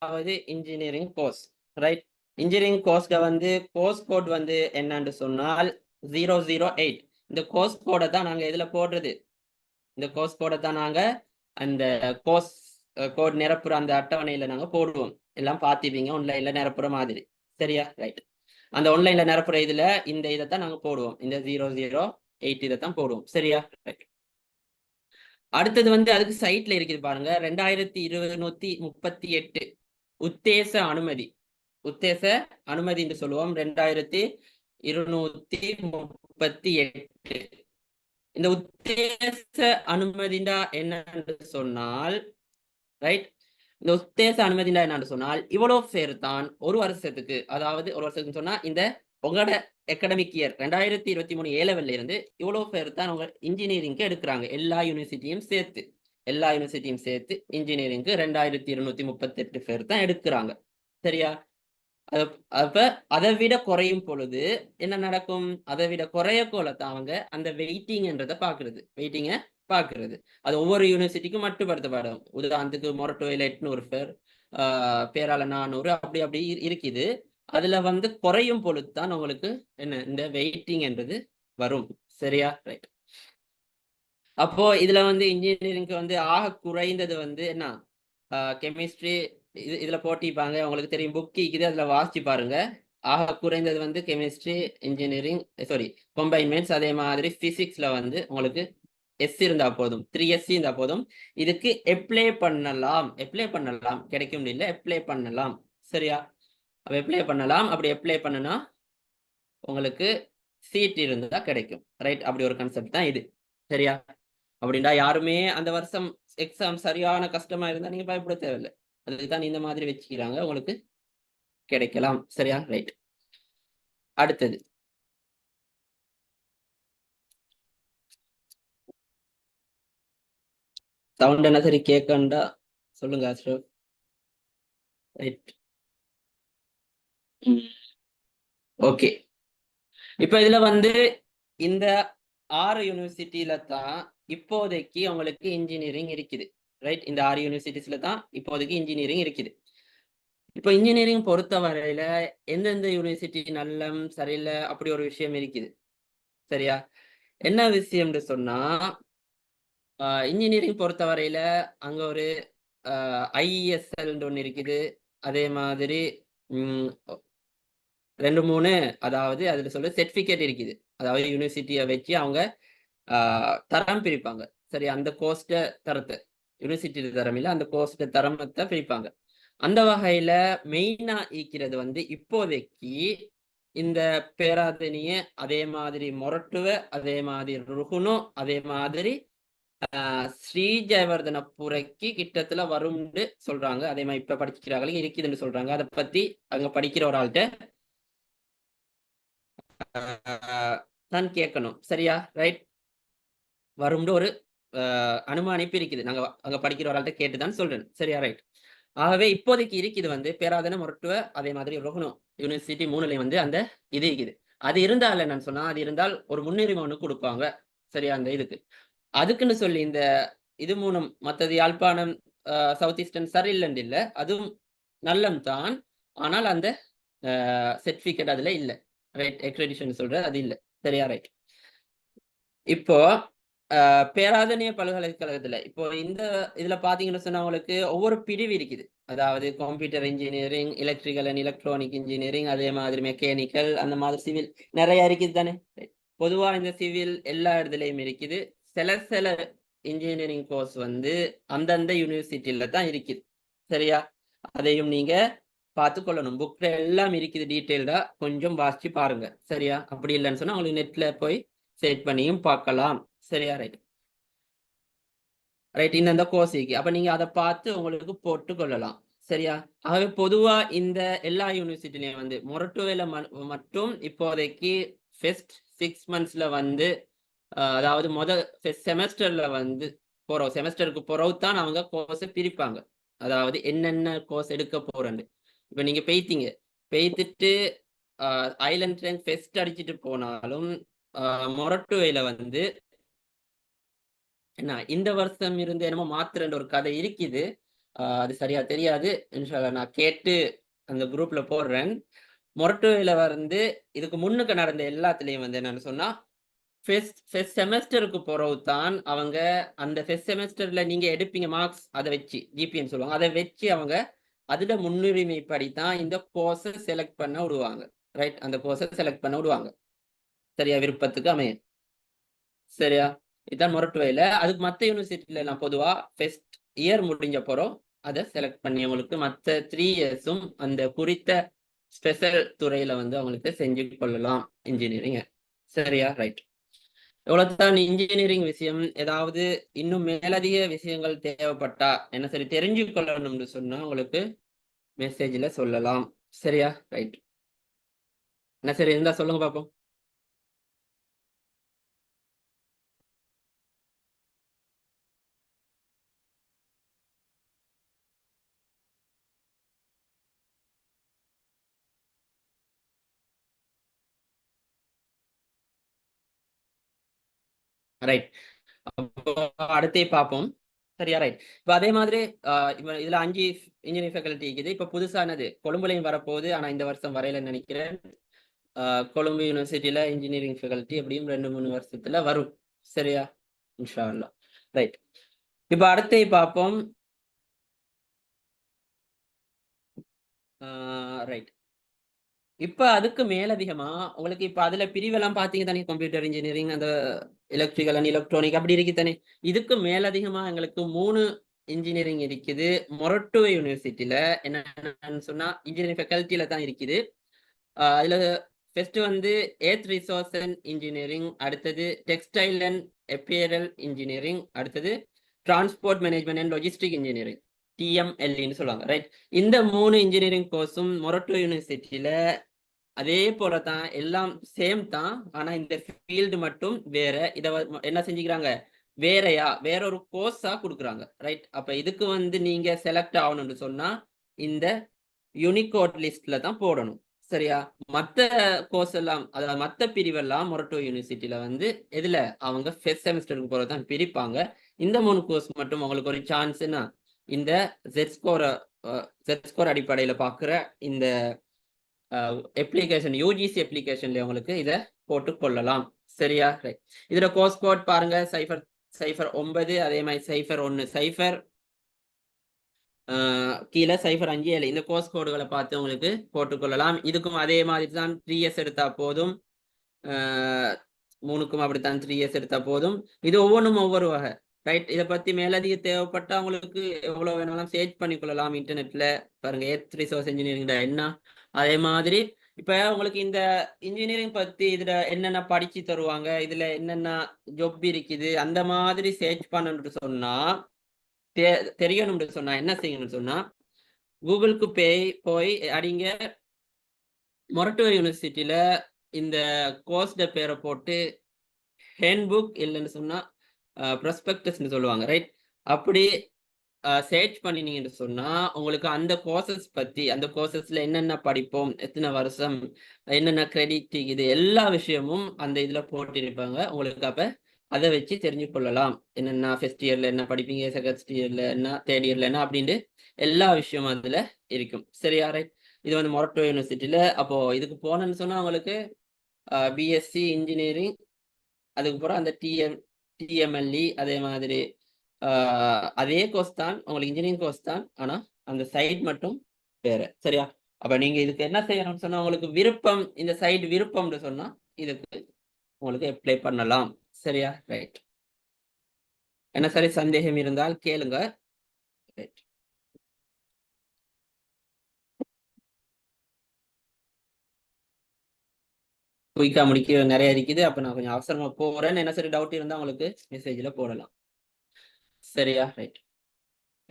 முதலாவது engineering course, right? Engineering கோர்ஸ்ல வந்து course code வந்து என்னன்னு சொன்னால் 008. இந்த கோர்ஸ் கோடை தான் நாங்க இதுல போடுறது. இந்த கோர்ஸ் கோடை தான் நாங்க அந்த கோர்ஸ் கோட் நிரப்புற அந்த அட்டவணையில நாங்க போடுவோம். எல்லாம் பார்த்துப்பீங்க ஆன்லைன்ல நிரப்புற மாதிரி. சரியா? ரைட். அந்த ஆன்லைன்ல நிரப்புற இதுல இந்த இதைத்தான் நாங்க போடுவோம். இந்த 008 இதைத்தான் போடுவோம். சரியா? ரைட். அடுத்தது வந்து அதுக்கு சைட்ல இருக்குது பாருங்க, 2238 உத்தேச அனுமதி. உத்தேச அனுமதி என்று சொல்லுவோம். 2238. இந்த உத்தேச அனுமதிண்டா என்னன்னு சொன்னால், ரைட், இந்த உத்தேச அனுமதிண்டா என்னன்னு சொன்னால் இவ்வளவு பேர் தான் ஒரு வருஷத்துக்கு, அதாவது ஒரு வருஷத்துக்கு சொன்னா இந்த உங்களோட அகாடமிக் இயர் 2023 ஏலவெல்ல இருந்து இவ்வளவு பேர் தான் உங்க இன்ஜினியரிங்க்கு எடுக்கிறாங்க. எல்லா யூனிவர்சிட்டியும் சேர்த்து இன்ஜினியரிங்க்கு 2238 பேர் தான் எடுக்கிறாங்க. சரியா? அப்ப அதை விட குறையும் பொழுது என்ன நடக்கும்? அதை விட குறைய கோலத்தான் அவங்க அந்த வெயிட்டிங்ன்றதை பாக்குறது. அது ஒவ்வொரு யூனிவர்சிட்டிக்கும் மட்டுப்படுத்தப்படும். உதாரணத்துக்கு மொரட்டோவில் 800 பேர், பேரால 400, அப்படி இருக்குது. அதுல வந்து குறையும் பொழுது தான் உங்களுக்கு என்ன இந்த வெயிட்டிங் என்றது வரும். சரியா? ரைட். அப்போ இதுல வந்து இன்ஜினியரிங்க்கு வந்து ஆக குறைந்தது வந்து என்ன, கெமிஸ்ட்ரி இதுல போட்டிப்பாங்க. உங்களுக்கு தெரியும், புக் இருக்குது, அதுல வாசிச்சு பாருங்க. ஆக குறைந்தது வந்து கெமிஸ்ட்ரி, இன்ஜினியரிங், சாரி கம்பைன்மெண்ட்ஸ். அதே மாதிரி பிசிக்ஸ்ல வந்து உங்களுக்கு எஸ் இருந்தா போதும், 3SC இருந்தா போதும். இதுக்கு அப்ளை பண்ணலாம், கிடைக்கும் இல்லை, அப்ளை பண்ணலாம். சரியா? அப்ளை பண்ணலாம். அப்படி அப்ளை பண்ணுனா உங்களுக்கு சீட் இருந்தா கிடைக்கும். ரைட்? அப்படி ஒரு கான்செப்ட் தான் இது. சரியா? அப்படின்னா யாருமே அந்த வருஷம் எக்ஸாம் சரியான கஷ்டமா இருந்தா நீங்க பயப்பட தேவையில்லை. அதுக்குதான் இந்த மாதிரி வச்சுக்கிறாங்க, உங்களுக்கு கிடைக்கலாம். சரியா? ரைட். அடுத்தது சவுண்ட் என்ன சரி கேட்கண்டா சொல்லுங்க அஷ்ரப். ரைட். ஓகே. இப்ப இதுல வந்து இந்த 6 யூனிவர்சிட்டியில தான் இப்போதைக்கு உங்களுக்கு இன்ஜினியரிங் இருக்குது. ரைட்? இந்த 6 யூனிவர்சிட்டிஸ்ல தான் இப்போதைக்கு இன்ஜினியரிங் இருக்குது. இப்போ இன்ஜினியரிங் பொறுத்த வரையில எந்தெந்த யூனிவர்சிட்டி நல்லம் சரியில்லை அப்படி ஒரு விஷயம் இருக்குது. சரியா? என்ன விஷயம்னு சொன்னா, இன்ஜினியரிங் பொறுத்த வரையில அங்க ஒரு IESL ஒன்று இருக்குது. அதே மாதிரி 2-3 அதாவது அதுல சொல்ல சர்டிபிகேட் இருக்குது. அதாவது யூனிவர்சிட்டியை வச்சு அவங்க தரம் பிரிப்பாங்க. சரி, அந்த கோர்ஸ்ட தரத்தை, யூனிவர்சிட்டி தரம் இல்லை, அந்த கோர்ஸ்ட தரமத்தை பிரிப்பாங்க. அந்த வகையில மெயினா இருக்கிறது வந்து இப்போதைக்கு இந்த பேராதனிய, அதே மாதிரி மொரட்டுவ, அதே மாதிரி ருகுனு, அதே மாதிரி ஸ்ரீ ஜெயவர்தனபுரைக்கு கிட்டத்துல வரும்னு சொல்றாங்க. அதே மாதிரி இப்ப படிக்கிறாங்களே இருக்குதுன்னு சொல்றாங்க. அதை பத்தி அங்க படிக்கிற ஒரு ஆள்கிட்ட தான் கேட்கணும். சரியா? ரைட். வரும்னு ஒரு அனுமானிப்பு இருக்குது. நாங்க அங்க படிக்கிற ஒரு ஆள்கிட்ட கேட்டுதான் சொல்றேன். சரியா? ரைட். ஆகவே இப்போதைக்கு இருக்குது வந்து பேராதன, மொரட்டுவ, அதே மாதிரி ருகுனு யூனிவர்சிட்டி 3லயும் வந்து அந்த இது இருக்குது. அது இருந்தால் என்னன்னு சொன்னா, அது இருந்தால் ஒரு முன்னுரிமை ஒண்ணு கொடுப்பாங்க. சரியா? அந்த இதுக்கு அதுக்குன்னு சொல்லி இந்த இது மூலம் மற்றது யாழ்ப்பாணம், சவுத் ஈஸ்டர்ன் சரியில்லைன்னு இல்லை, அதுவும் நல்லம் தான். ஆனால் அந்த சர்டிபிகேட் அதுல இல்லை. ரைட்? அக்ரெடிஷன் சொல்றது அது இல்லை. சரியா? ரைட். இப்போ பேராதனிய பல்கலைக்கழகத்துல இப்போ இந்த இதுல பாத்தீங்கன்னு சொன்னா உங்களுக்கு ஒவ்வொரு பிரிவு இருக்குது. அதாவது computer engineering, electrical and electronic engineering, அதே மாதிரி மெக்கானிக்கல், அந்த மாதிரி சிவில் நிறைய இருக்குது தானே. பொதுவா இந்த சிவில் எல்லா இடத்துலயும் இருக்குது. சில இன்ஜினியரிங் கோர்ஸ் வந்து அந்தந்த யூனிவர்சிட்டியில தான் இருக்குது. சரியா? அதையும் நீங்க பார்த்து கொள்ளணும். புக்ல எல்லாம் இருக்குது, டீட்டெயில்டா கொஞ்சம் வாசிச்சு பாருங்க. சரியா? அப்படி இல்லைன்னு சொன்னா உங்களுக்கு நெட்ல போய் செட் பண்ணியும் பார்க்கலாம். சரியா? ரைட். ரைட். இந்த கோர்ஸுக்கு அப்ப நீங்க அதை பார்த்து உங்களுக்கு போட்டு கொள்ளலாம். சரியா? ஆகவே பொதுவா இந்த எல்லா யூனிவர்சிட்டிலையும் வந்து மொரட்டுவேல மட்டும் இப்போதைக்கு ஃபர்ஸ்ட் 6 monthsல வந்து அதாவது செமஸ்டர்ல வந்து செமஸ்டருக்கு பிறகு தான் அவங்க கோர்ஸை பிரிப்பாங்க. அதாவது என்னென்ன கோர்ஸ் எடுக்க போறேன்னு. இப்ப நீங்க பெய்த்துட்டு ஐலண்ட் ரேங்க் ஃபெஸ்ட் அடிச்சுட்டு போனாலும் மொரட்டுவேல வந்து என்ன இந்த வருஷம் இருந்து என்னமோ மாத்திரன்ற ஒரு கதை இருக்குது. அது சரியா தெரியாது. இன்ஷால்லா நான் கேட்டு அந்த குரூப்ல போடுறேன். மொரட்டுவையில வந்து இதுக்கு முன்னுக்கு நடந்த எல்லாத்துலயும் வந்து என்னன்னு சொன்னா ஃபெஸ்ட் செமஸ்டருக்கு பிறகு தான் அவங்க அந்த ஃபெஸ்ட் செமஸ்டர்ல நீங்க எடுப்பீங்க மார்க்ஸ், அதை வச்சு ஜிபின்னு சொல்லுவாங்க, அதை வச்சு அவங்க அதுல முன்னுரிமைப்படி தான் இந்த கோர்ஸை செலக்ட் பண்ண விடுவாங்க. ரைட், அந்த கோர்ஸை செலக்ட் பண்ண விடுவாங்க. சரியா, விருப்பத்துக்கு அமையும். சரியா, இதுதான் மொரட்டுவையில. அதுக்கு மற்ற யூனிவர்சிட்டியில நான் பொதுவா ஃபெஸ்ட் இயர் முடிஞ்ச பிறகு அதை செலக்ட் பண்ணி அவங்களுக்கு மற்ற 3 இயர்ஸும் அந்த குறித்த ஸ்பெஷல் துறையில வந்து அவங்களுக்கு செஞ்சு கொள்ளலாம் இன்ஜினியரிங். சரியா, ரைட். இவ்வளவுதான் இன்ஜினியரிங் விஷயம். ஏதாவது இன்னும் மேலதிக விஷயங்கள் தேவைப்பட்டா என்ன சரி தெரிஞ்சு கொள்ளணும்னு சொன்னா உங்களுக்கு மெசேஜ்ல சொல்லலாம். சரியா, ரைட். என்ன சரி இருந்தா சொல்லுங்க பாப்போம். ரைட், அப்போ அடுத்தே பார்ப்போம். சரியா, ரைட். இப்ப அதே மாதிரி இதுல 5 இன்ஜினியரிங் ஃபேக்கல்ட்டி இருக்குது. இப்ப புதுசானது கொழும்புலையும் வரப்போகுது. ஆனா இந்த வருஷம் வரையில நினைக்கிறேன். கொழும்பு யூனிவர்சிட்டியில இன்ஜினியரிங் ஃபேக்கல்ட்டி எப்படியும் 2-3 வருஷத்துல வரும். சரியா, இன்ஷா அல்லாஹ். ரைட், இப்ப அடுத்தே பார்ப்போம். ரைட், இப்ப அதுக்கு மேலதிகமா உங்களுக்கு இப்ப அதுல பிரிவெல்லாம் பாத்தீங்க தானே, கம்ப்யூட்டர் இன்ஜினியரிங், அந்த எலக்ட்ரிக்கல் அண்ட் எலக்ட்ரானிக் அப்படி இருக்கு தானே. இதுக்கு மேலதிகமா எங்களுக்கு 3 இன்ஜினியரிங் இருக்குது மொரட்டுவை யூனிவர்சிட்டியில. என்னன்னு சொன்னா இன்ஜினியரிங் ஃபேக்கல்ட்டியில தான் இருக்குது. அதுல ஃபர்ஸ்ட் வந்து எர்த் ரிசோர்ஸ் அண்ட் இன்ஜினியரிங், அடுத்தது டெக்ஸ்டைல் அண்ட் அப்பேரல் இன்ஜினியரிங், அடுத்தது transport management and logistic engineering, டிஎம்எல்இன்னு சொல்லுவாங்க. ரைட், இந்த 3 இன்ஜினியரிங் கோர்ஸும் மொரட்டோ யூனிவர்சிட்டியில அதே போலதான், எல்லாம் சேம் தான். ஆனா இந்த ஃபீல்டு மட்டும் வேற. இத என்ன செஞ்சுக்கிறாங்க, வேற ஒரு கோர்ஸா கொடுக்குறாங்க. ரைட், அப்ப இதுக்கு வந்து நீங்க செலக்ட் ஆகணும்னு சொன்னா இந்த யூனிகோட் லிஸ்ட்ல தான் போடணும். சரியா, மத்த கோர்ஸ் எல்லாம், அதாவது மத்த பிரிவெல்லாம் மொரட்டோ யூனிவர்சிட்டியில வந்து எதுல அவங்க ஃபர்ஸ்ட் செமஸ்டருக்கு போறதான் பிரிப்பாங்க. இந்த 3 கோர்ஸ் மட்டும் உங்களுக்கு ஒரு சான்ஸ்னா இந்த ஜெட் ஸ்கோர் அடிப்படையில பாக்குற இந்த அப்ளிகேஷன், யூஜிசி அப்ளிகேஷன்ல உங்களுக்கு இதை போட்டு கொள்ளலாம். சரியா, ரைட். இதுல கோர்ஸ் கோட் பாருங்க, 009, அதே மாதிரி 01, 0 கீழே 057, இந்த கோர்ஸ் கோடுகளை பார்த்து உங்களுக்கு போட்டுக்கொள்ளலாம். இதுக்கும் அதே மாதிரி தான் 3 இயர்ஸ் எடுத்தா போதும். 3க்கும் அப்படித்தான் 3 இயர்ஸ் எடுத்தா போதும். இது ஒவ்வொன்றும் ஒவ்வொரு வகை. ரைட், இதை பத்தி மேலதிக தேவைப்பட்டா உங்களுக்கு எவ்வளவு வேணாலும் சர்ச் பண்ணிக்கொள்ளலாம் இன்டர்நெட்ல. பாருங்க எர்த் ரிசோர்ஸ் இன்ஜினியரிங் என்ன. அதே மாதிரி இப்ப உங்களுக்கு இந்த இன்ஜினியரிங் பத்தி இதுல என்னென்ன படிச்சு தருவாங்க, இதுல என்னென்ன ஜொப் இருக்குது, அந்த மாதிரி சர்ச் பண்ணணும்னு சொன்னா தெரியணும்னு சொன்னா என்ன செய்யணும்னு சொன்னா கூகுளுக்கு போய் அடிங்க மொரட்டோ யூனிவர்சிட்டியில இந்த கோர்ஸ் பேரை போட்டு ஹேண்ட்புக் இல்லைன்னு சொன்னா ப்ரொஸ்பெக்டஸ்ன்னு சொல்லுவாங்க. ரைட், அப்படி சர்ச் பண்ணினீங்கன்னு சொன்னா உங்களுக்கு அந்த கோர்சஸ் பத்தி, அந்த கோர்சஸ்ல என்னென்ன படிப்போம், எத்தனை வருஷம், என்னென்ன கிரெடிட், இது எல்லா விஷயமும் அந்த இதுல போட்டிருப்பாங்க உங்களுக்கு. அப்ப அதை வச்சு தெரிஞ்சு கொள்ளலாம் என்னென்ன ஃபர்ஸ்ட் இயர்ல என்ன படிப்பீங்க, செகண்ட் இயர்ல என்ன, தேர்ட் இயர்ல என்ன அப்படின்னு எல்லா விஷயமும் அதுல இருக்கும். சரியா, ரைட். இது வந்து மொரட்டோ யூனிவர்சிட்டியில. அப்போ இதுக்கு போனேன்னு சொன்னா உங்களுக்கு பிஎஸ்சி இன்ஜினியரிங், அதுக்கப்புறம் அந்த டிஎம்எல்இ, அதே மாதிரி அதே கோர்ஸ் தான் உங்களுக்கு, இன்ஜினியரிங் கோர்ஸ் தான். ஆனா அந்த சைட் மட்டும் வேற. சரியா, அப்ப நீங்க இதுக்கு என்ன செய்யணும்னு சொன்னா உங்களுக்கு விருப்பம், இந்த சைட் விருப்பம்னு சொன்னா இதுக்கு உங்களுக்கு அப்ளை பண்ணலாம். சரியா, ரைட். என்ன சரி சந்தேகம் இருந்தால் கேளுங்க. ரைட், குயிக்கா முடிக்க நிறைய இருக்குது. அப்ப நான் கொஞ்சம் அவசரமா போறேன். என்ன சரி டவுட் இருந்தா உங்களுக்கு மெசேஜ்ல போடலாம். சரியா, ரைட்.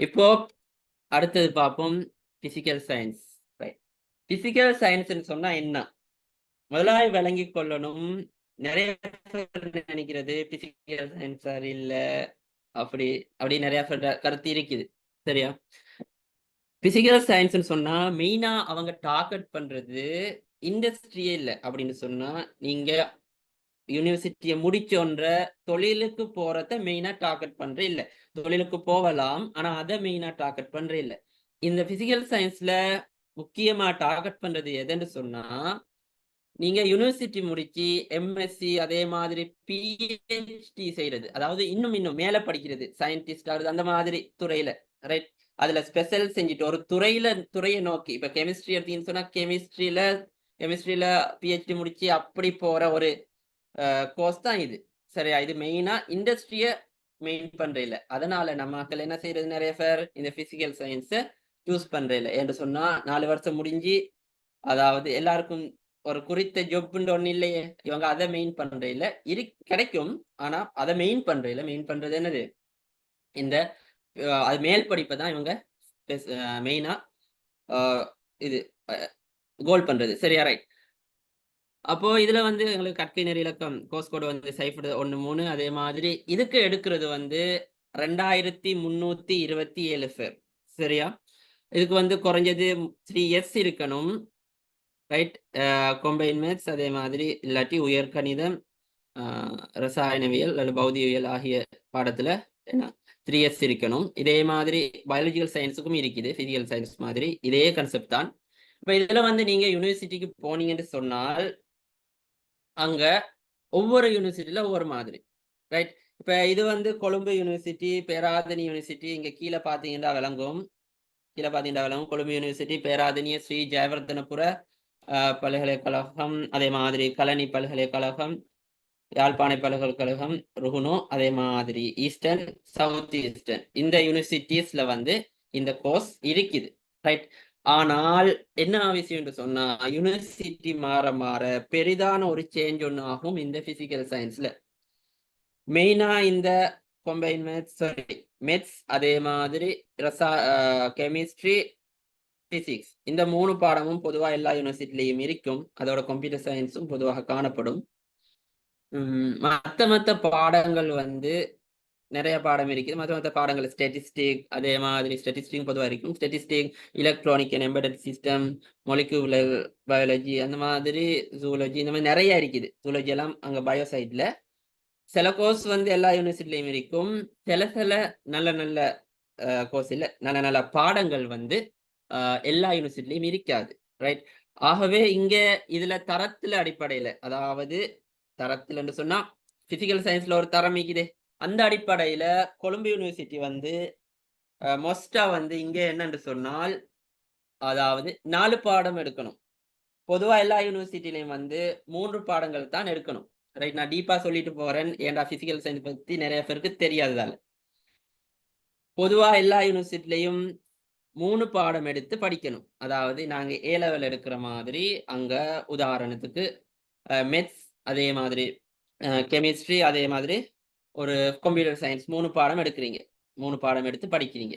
இப்போ அடுத்தது பார்ப்போம், பிசிக்கல் சயின்ஸ். ரைட், பிசிக்கல் சயின்ஸ்ன்னு சொன்னா என்ன முதலாய் விளங்கி கொள்ளணும். நிறைய பேர் நினைக்கிறது பிசிக்கல் சயின்ஸ் இல்ல, அப்படி அப்படி நிறைய கருத்து இருக்குது. சரியா, பிசிக்கல் சயின்ஸ்னு சொன்னா மெயினா அவங்க டார்கெட் பண்றது இண்டஸ்ட்ரியே இல்லை அப்படின்னு சொன்னா, நீங்க யூனிவர்சிட்டியை முடிச்சோன்ற தொழிலுக்கு போறத மெயினா டார்கெட் பண்ற இல்ல. தொழிலுக்கு போகலாம். ஆனா அதை மெயினா டார்கெட் பண்ற இல்ல. இந்த பிசிக்கல் சயின்ஸ்ல முக்கியமா டார்கெட் பண்றது எதுன்னு சொன்னா, நீங்க யூனிவர்சிட்டி முடிச்சு எம்எஸ்சி அதே மாதிரி பிஹெச்டி செய்யறது, அதாவது இன்னும் இன்னும் மேல படிக்கிறது, சயின்டிஸ்ட் ஆகுது அந்த மாதிரி துறையில, ரைட்? அதுல ஸ்பெஷல் செஞ்சுட்டு ஒரு துறையை நோக்கி, இப்ப கெமிஸ்ட்ரி எடுத்தீங்கன்னு சொன்னா கெமிஸ்ட்ரியில பிஹெச்டி முடிச்சு அப்படி போற ஒரு கோர்ஸ் தான் இது. சரியா? இது மெயினா இண்டஸ்ட்ரிய மெயின் பண்ற இல்ல. அதனால நம்ம மக்கள் என்ன செய்யறது, நிறைய பேர் இந்த பிசிக்கல் சயின்ஸை சூஸ் பண்ற இல்ல என்று சொன்னா 4 வருஷம் முடிஞ்சு, அதாவது எல்லாருக்கும் ஒரு குறித்த ஜொப்னு ஒண்ணு இல்லையே, இவங்க அதை மெயின் பண்ற இல்ல. கிடைக்கும், ஆனா அதை மெயின் பண்ற இல்ல. மெயின் பண்றது என்னது, இந்த அது மேல் படிப்பை தான் இவங்க மெயினா இது கோல் பண்றது. சரியா? ரைட். அப்போ இதுல வந்து எங்களுக்கு கற்கை நெறி இலக்கம் கோர்ஸ் கோடு வந்து சைஃபர் 13. அதே மாதிரி இதுக்கு எடுக்கிறது வந்து 2327 பேர். சரியா? இதுக்கு வந்து குறைஞ்சது 3 S இருக்கணும், ரைட்? கொம்பைன் மேத்ஸ், அதே மாதிரி இல்லாட்டி உயர்கணிதம், ரசாயனவியல் அல்லது பௌதிகவியல் ஆகிய பாடத்துல என்ன 3S இருக்கணும். இதே மாதிரி பயாலஜிக்கல் சயின்ஸுக்கும் இருக்குது, பிசிக்கல் சயின்ஸ் மாதிரி இதே கான்செப்ட் தான். இப்ப இதுல வந்து நீங்க யூனிவர்சிட்டிக்கு போனீங்கன்னு சொன்னால், அங்க ஒவ்வொரு யூனிவர்சிட்டியில ஒவ்வொரு மாதிரி, ரைட்? இப்ப இது வந்து கொழும்பு யூனிவர்சிட்டி, பேராதனி யூனிவர்சிட்டி. இங்க கீழே பாத்தீங்கன்னா விளங்கும், கொழும்பு யுனிவர்சிட்டி, பேராதனிய ஸ்ரீ ஜெயவர்தனபுர பல்கலைக்கழகம், அதே மாதிரி கலனி பல்கலைக்கழகம், யாழ்ப்பாண பல்கலைக்கழகம், ருகுனோ, அதே மாதிரி ஈஸ்டர்ன், சவுத் ஈஸ்டர்ன், இந்த யூனிவர்சிட்டிஸ்ல வந்து இந்த கோர்ஸ் இருக்குது, ரைட்? ஆனால் என்ன விஷயம் என்று சொன்னா, யூனிவர்சிட்டி மாற மாற பெரிதான ஒரு சேஞ்ச் ஒன்று ஆகும் இந்த பிசிக்கல் சயின்ஸ்ல. மெயினா இந்த கொம்பைன் மெத்ஸ், அதே மாதிரி கெமிஸ்ட்ரி, பிசிக்ஸ், இந்த 3 பாடமும் பொதுவா எல்லா யூனிவர்சிட்டிலையும் இருக்கும். அதோட கம்ப்யூட்டர் சயின்ஸும் பொதுவாக காணப்படும். மத்த பாடங்கள் வந்து நிறைய பாடம் இருக்குது. மத்த பாடங்கள் ஸ்டாட்டிஸ்டிக், அதே மாதிரி ஸ்டாட்டிஸ்டிக் பொதுவாக இருக்கும். Statistic, electronic and embedded system, molecular biology, அந்த மாதிரி ஜூலஜி, இந்த மாதிரி நிறைய இருக்குது. ஜூலஜி எல்லாம் அங்க பயோ சைட்ல. சில கோர்ஸ் வந்து எல்லா யூனிவர்சிட்டிலையும் இருக்கும். சில நல்ல நல்ல கோர்ஸ் இல்ல, நல்ல நல்ல பாடங்கள் வந்து எல்லா யூனிவர்சிட்டிலையும் இருக்காது, ரைட்? ஆகவே இங்க இதுல தரத்துல அடிப்படையில, அதாவது தரத்தில் என்று சொன்னா பிசிக்கல் சயின்ஸ்ல ஒரு தரம் இருக்குது. அந்த அடிப்படையில கொழும்பு யூனிவர்சிட்டி வந்து மோஸ்டா வந்து இங்க என்னன்னு சொன்னால், அதாவது 4 பாடம் எடுக்கணும். பொதுவா எல்லா யூனிவர்சிட்டிலையும் வந்து 3 பாடங்கள் தான் எடுக்கணும், ரைட்? நான் டீப்பா சொல்லிட்டு போறேன், ஏன்டா பிசிக்கல் சயின்ஸ் பத்தி நிறைய பேருக்கு தெரியாததால. பொதுவா எல்லா யூனிவர்சிட்டிலையும் 3 பாடம் எடுத்து படிக்கணும். அதாவது நாங்க A லெவல் எடுக்கிற மாதிரி அங்க உதாரணத்துக்கு மெத்ஸ், அதே மாதிரி கெமிஸ்ட்ரி, அதே மாதிரி ஒரு கம்ப்யூட்டர் சயின்ஸ் 3 பாடம் எடுக்கிறீங்க. 3 பாடம் எடுத்து படிக்கிறீங்க.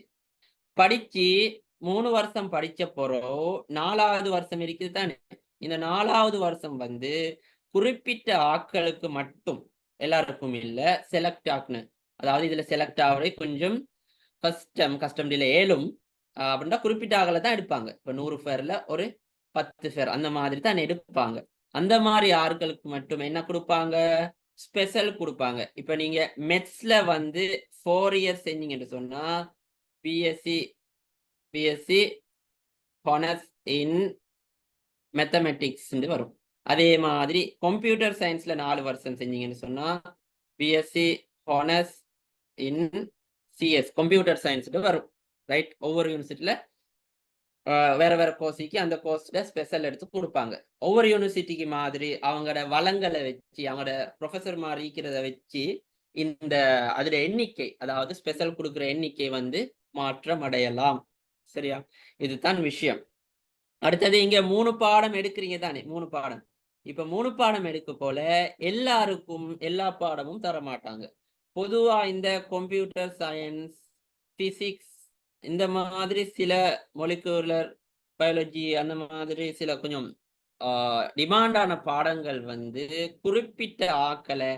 படிச்சு 3 வருஷம் படிச்ச பிறகு 4வது வருஷம் இருக்குது தானே. இந்த 4வது வருஷம் வந்து குறிப்பிட்ட ஆட்களுக்கு மட்டும், எல்லாருக்கும் இல்ல, செலக்ட் ஆக்குன, அதாவது இதுல செலக்ட் ஆகுறது கொஞ்சம் கஷ்டம் இல்ல, ஏலும் அப்படின்னா குறிப்பிட்ட ஆகலை தான் எடுப்பாங்க. இப்ப 100 பேர்ல ஒரு 10 பேர் அந்த மாதிரி தான் எடுப்பாங்க. அந்த மாதிரி ஆட்களுக்கு மட்டும் என்ன கொடுப்பாங்க, ஸ்பெஷல் கொடுப்பாங்க. இப்ப நீங்க மெத்ஸ்ல வந்து 4 இயர்ஸ் செஞ்சீங்கன்னு சொன்னா பிஎஸ்சி ஹானர்ஸ் இன் மேத்தமெட்டிக்ஸ் வரும். அதே மாதிரி கம்ப்யூட்டர் சயின்ஸ்ல 4 வருஷம் செஞ்சீங்கன்னு சொன்னா பிஎஸ்சி ஹானர்ஸ் இன் சிஎஸ் கம்ப்யூட்டர் சயின்ஸ் வரும், ரைட்? ஒவ்வொரு யூனிவர்சிட்டியில வேற வேற கோர்ஸுக்கு அந்த கோர்ஸ்ல ஸ்பெஷல் எடுத்து கொடுப்பாங்க. ஒவ்வொரு யூனிவர்சிட்டிக்கு மாதிரி அவங்களோட வளங்களை வச்சு, அவங்களோட ப்ரொஃபஸர் மாதிரி இருக்கிறத வச்சு இந்த அதுல எண்ணிக்கை, அதாவது ஸ்பெஷல் கொடுக்குற எண்ணிக்கை வந்து மாற்றம் அடையலாம். சரியா? இதுதான் விஷயம். அடுத்தது இங்க 3 பாடம் எடுக்கிறீங்க தானே, 3 பாடம். இப்ப 3 பாடம் எடுக்க போல எல்லாருக்கும் எல்லா பாடமும் தர மாட்டாங்க. பொதுவா இந்த கம்ப்யூட்டர் சயின்ஸ், பிசிக்ஸ், இந்த மாதிரி சில மொலிகுலர் பயாலஜி, அந்த மாதிரி சில கொஞ்சம் டிமாண்டான பாடங்கள் வந்து குறிப்பிட்ட ஆக்களை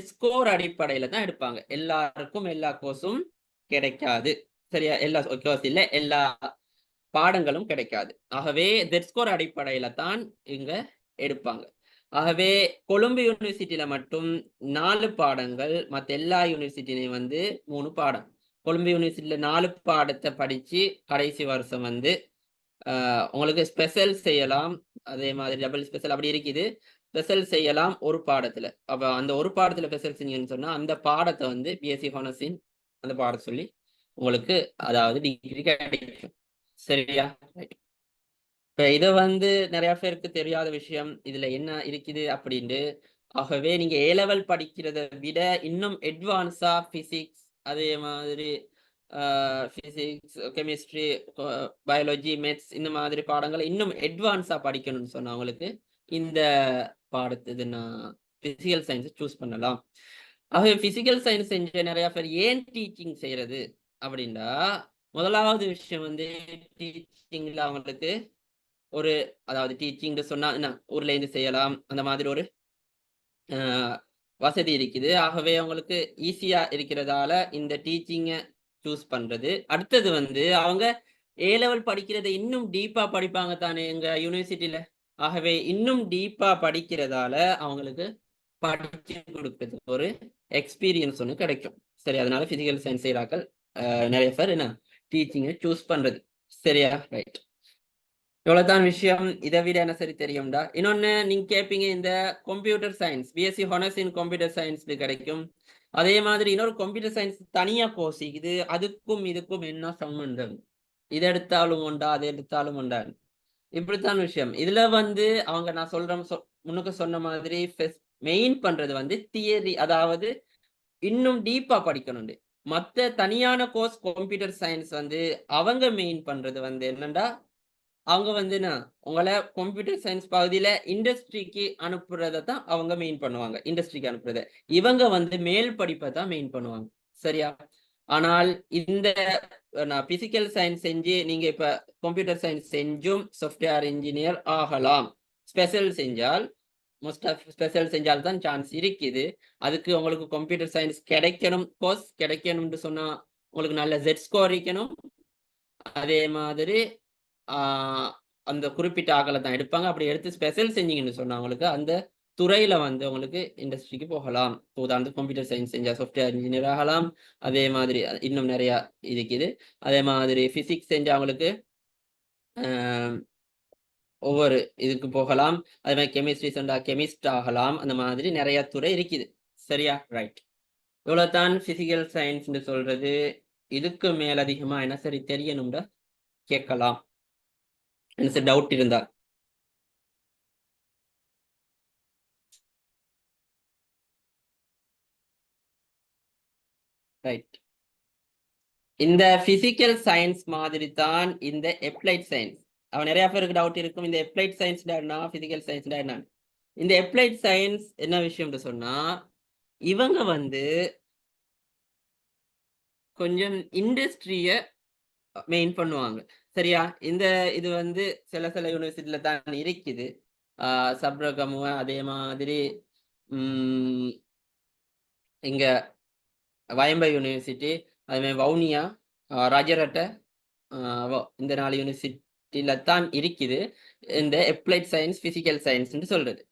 ஸ்கோர் அடிப்படையில தான் எடுப்பாங்க. எல்லாருக்கும் எல்லா கோர்ஸும் கிடைக்காது, சரியா? எல்லா கோர்ஸ் இல்ல, எல்லா பாடங்களும் கிடைக்காது. ஆகவே ஸ்கோர் அடிப்படையில தான் இங்க எடுப்பாங்க. ஆகவே கொழும்பு யூனிவர்சிட்டியில மட்டும் 4 பாடங்கள், மற்ற எல்லா யூனிவர்சிட்டிலையும் வந்து 3 பாடம். கொழும்பு யூனிவர்சிட்டியில் 4 பாடத்தை படித்து கடைசி வருஷம் வந்து உங்களுக்கு ஸ்பெஷல் செய்யலாம். அதே மாதிரி டபுள் ஸ்பெஷல் அப்படி இருக்குது. ஸ்பெஷல் செய்யலாம் ஒரு பாடத்தில். அப்போ அந்த ஒரு பாடத்தில் ஸ்பெஷல் செஞ்சீங்கன்னு சொன்னால் அந்த பாடத்தை வந்து பிஎஸ்சி ஹானர்ஸின் அந்த பாடத்தை சொல்லி உங்களுக்கு அதாவது டிகிரி கிடைக்கும். சரியா? இப்போ இதை வந்து நிறைய பேருக்கு தெரியாத விஷயம் இதில் என்ன இருக்குது அப்படின்ட்டு. ஆகவே நீங்கள் ஏ லெவல் படிக்கிறத விட இன்னும் அட்வான்ஸாக ஃபிசிக்ஸ் அதே மாதிரி ஃபிசிக்ஸ் கெமிஸ்ட்ரி பயாலஜி மேத்ஸ் இந்த மாதிரி பாடங்களை இன்னும் அட்வான்ஸாக படிக்கணும்னு சொன்னவங்களுக்கு இந்த பாடத்து இது நான் ஃபிசிக்கல் சயின்ஸை சூஸ் பண்ணலாம். ஆகவே ஃபிசிக்கல் சயின்ஸ் செஞ்ச நிறைய பேர் ஏன் டீச்சிங் செய்யறது அப்படின்னா முதலாவது விஷயம் வந்து டீச்சிங்ல அவங்களுக்கு ஒரு அதாவது டீச்சிங் சொன்னா என்ன ஊர்ல இருந்து செய்யலாம் அந்த மாதிரி ஒரு வசதி இருக்குது. ஆகவே அவங்களுக்கு ஈஸியா இருக்கிறதால இந்த டீச்சிங்கை சூஸ் பண்றது. அடுத்தது வந்து அவங்க ஏ லெவல் படிக்கிறத இன்னும் டீப்பா படிப்பாங்க தானே எங்க யூனிவர்சிட்டியில. ஆகவே இன்னும் டீப்பா படிக்கிறதால அவங்களுக்கு படிச்சு கொடுக்குறது ஒரு எக்ஸ்பீரியன்ஸ் ஒன்று கிடைக்கும். சரி, அதனால பிசிக்கல் சயின்ஸ் செய்யறாக்கள் நிறைய பேர் என்ன டீச்சிங்கை சூஸ் பண்றது. சரியா? ரைட். இவ்வளவுதான் விஷயம். இதை விட என்ன சரி தெரியும்டா. இன்னொன்னு நீங்க கேட்பீங்க, இந்த computer science BSc honours in computer science கிடைக்கும். அதே மாதிரி இன்னொரு கம்ப்யூட்டர் சயின்ஸ் தனியா கோர்ஸ் இது, அதுக்கும் இதுக்கும் என்ன சம்பந்தம்? இதை எடுத்தாலும் உண்டா அதை எடுத்தாலும் உண்டா? இப்படித்தான் விஷயம். இதுல வந்து அவங்க நான் சொல்றேன் முன்னுக்கு சொன்ன மாதிரி மெயின் பண்றது வந்து தியரி, அதாவது இன்னும் டீப்பா படிக்கணும். மற்ற தனியான கோர்ஸ் கம்ப்யூட்டர் சயின்ஸ் வந்து அவங்க மெயின் பண்றது வந்து என்னண்டா அவங்க வந்து என்ன உங்களை கம்ப்யூட்டர் சயின்ஸ் பகுதியில இண்டஸ்ட்ரிக்கு அனுப்புறதை தான் அவங்க மெயின் பண்ணுவாங்க. இண்டஸ்ட்ரிக்கு அனுப்புறத இவங்க வந்து மேல் படிப்பை தான் மெயின் பண்ணுவாங்க. சரியா? ஆனால் இந்த நான் பிசிக்கல் சயின்ஸ் செஞ்சு நீங்க இப்ப கம்ப்யூட்டர் சயின்ஸ் செஞ்சும் சாஃப்ட்வேர் இன்ஜினியர் ஆகலாம். ஸ்பெஷல் செஞ்சால் மோஸ்ட் ஆஃப் ஸ்பெஷல் செஞ்சால் தான் சான்ஸ் இருக்குது. அதுக்கு உங்களுக்கு கம்ப்யூட்டர் சயின்ஸ் கிடைக்கணும், கோர்ஸ் கிடைக்கணும்னு சொன்னா உங்களுக்கு நல்ல ஜெட் ஸ்கோர் இருக்கணும். அதே மாதிரி அந்த குறிப்பிட்ட ஆக்களை தான் எடுப்பாங்க. அப்படி எடுத்து ஸ்பெஷல் செஞ்சீங்கன்னு சொன்னா உங்களுக்கு அந்த துறையில வந்து உங்களுக்கு இண்டஸ்ட்ரிக்கு போகலாம். உதாரணத்துக்கு கம்ப்யூட்டர் சயின்ஸ் செஞ்சா சாஃப்ட்வேர் இன்ஜினியர் ஆகலாம். அதே மாதிரி இன்னும் நிறைய இருக்குது. அதே மாதிரி பிசிக்ஸ் செஞ்சா அவங்களுக்கு ஒவ்வொரு இதுக்கு போகலாம். அதே மாதிரி கெமிஸ்ட்ரி செஞ்சா கெமிஸ்ட் ஆகலாம். அந்த மாதிரி நிறைய துறை இருக்குது. சரியா? ரைட். இவ்வளவுதான் பிசிக்கல் சயின்ஸ் சொல்றது. இதுக்கு மேலதிகமா என்ன சரி தெரியணும்டா கேட்கலாம். என்ன டவுட் இருந்தா. ரைட். இந்த பிசிக்கல் சயின்ஸ் மாதிரி தான் இந்த அப்ளைட் சயின்ஸ். அவன் நிறைய பேருக்கு டவுட் இருக்கும், இந்த அப்ளைட் சயின்ஸ் என்ன, பிசிக்கல் சயின்ஸ் என்ன. இந்த அப்ளைட் சயின்ஸ் என்ன விஷயம்னு சொன்னா இவங்க வந்து கொஞ்சம் இண்டஸ்ட்ரிய மெயின் பண்ணுவாங்க. சரியா? இந்த இது வந்து சில யூனிவர்சிட்டியில தான் இருக்குது. சப்ரகமுவ அதே மாதிரி இங்க வயம்ப யூனிவர்சிட்டி, அதே மாதிரி வவுனியா, ராஜரட்ட, இந்த 4 யூனிவர்சிட்டியில தான் இருக்குது இந்த அப்ளைட் சயின்ஸ் பிசிக்கல் சயின்ஸ் சொல்றது.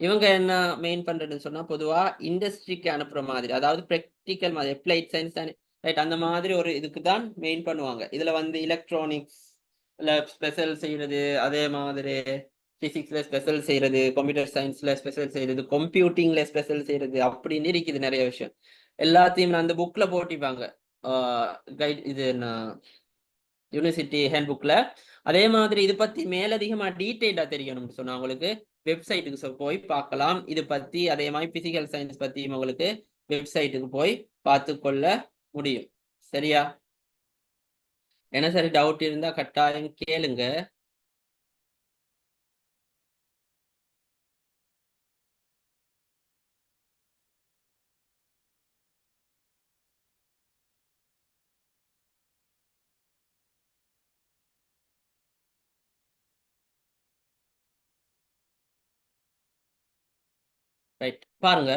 இவங்க என்ன மெயின் பண்றதுன்னு சொன்னா பொதுவா இண்டஸ்ட்ரிக்கு அனுப்புற மாதிரி, அதாவது ப்ராக்டிக்கல் மாதிரி அப்ளைட் சயின்ஸ் தான் ரைட். அந்த மாதிரி ஒரு இதுக்கு தான் மெயின் பண்ணுவாங்க. இதுல வந்து எலக்ட்ரானிக்ஸ்ல ஸ்பெஷல் செய்யறது, அதே மாதிரி பிசிக்ஸ்ல ஸ்பெஷல் செய்யறது, கம்ப்யூட்டர் சயின்ஸ்ல ஸ்பெஷல் செய்யறது, கம்ப்யூட்டிங்ல ஸ்பெஷல் செய்யறது அப்படின்னு இருக்குது நிறைய விஷயம். எல்லாத்தையும் நான் அந்த புக்ல போட்டிப்பாங்க கைட், இது நான் யூனிவர்சிட்டி ஹேண்ட் புக்ல. அதே மாதிரி இது பத்தி மேலதிகமா டீட்டெயிலா தெரியணும்னு சொன்னா உங்களுக்கு வெப்சைட்டுக்கு போய் பார்க்கலாம் இது பத்தி. அதே மாதிரி பிசிக்கல் சயின்ஸ் பத்தி உங்களுக்கு வெப்சைட்டுக்கு போய் பார்த்து கொள்ள முடியும். சரியா? என்ன சரி டவுட் இருந்தா கட்டாயம் கேளுங்க. ரைட். பாருங்க,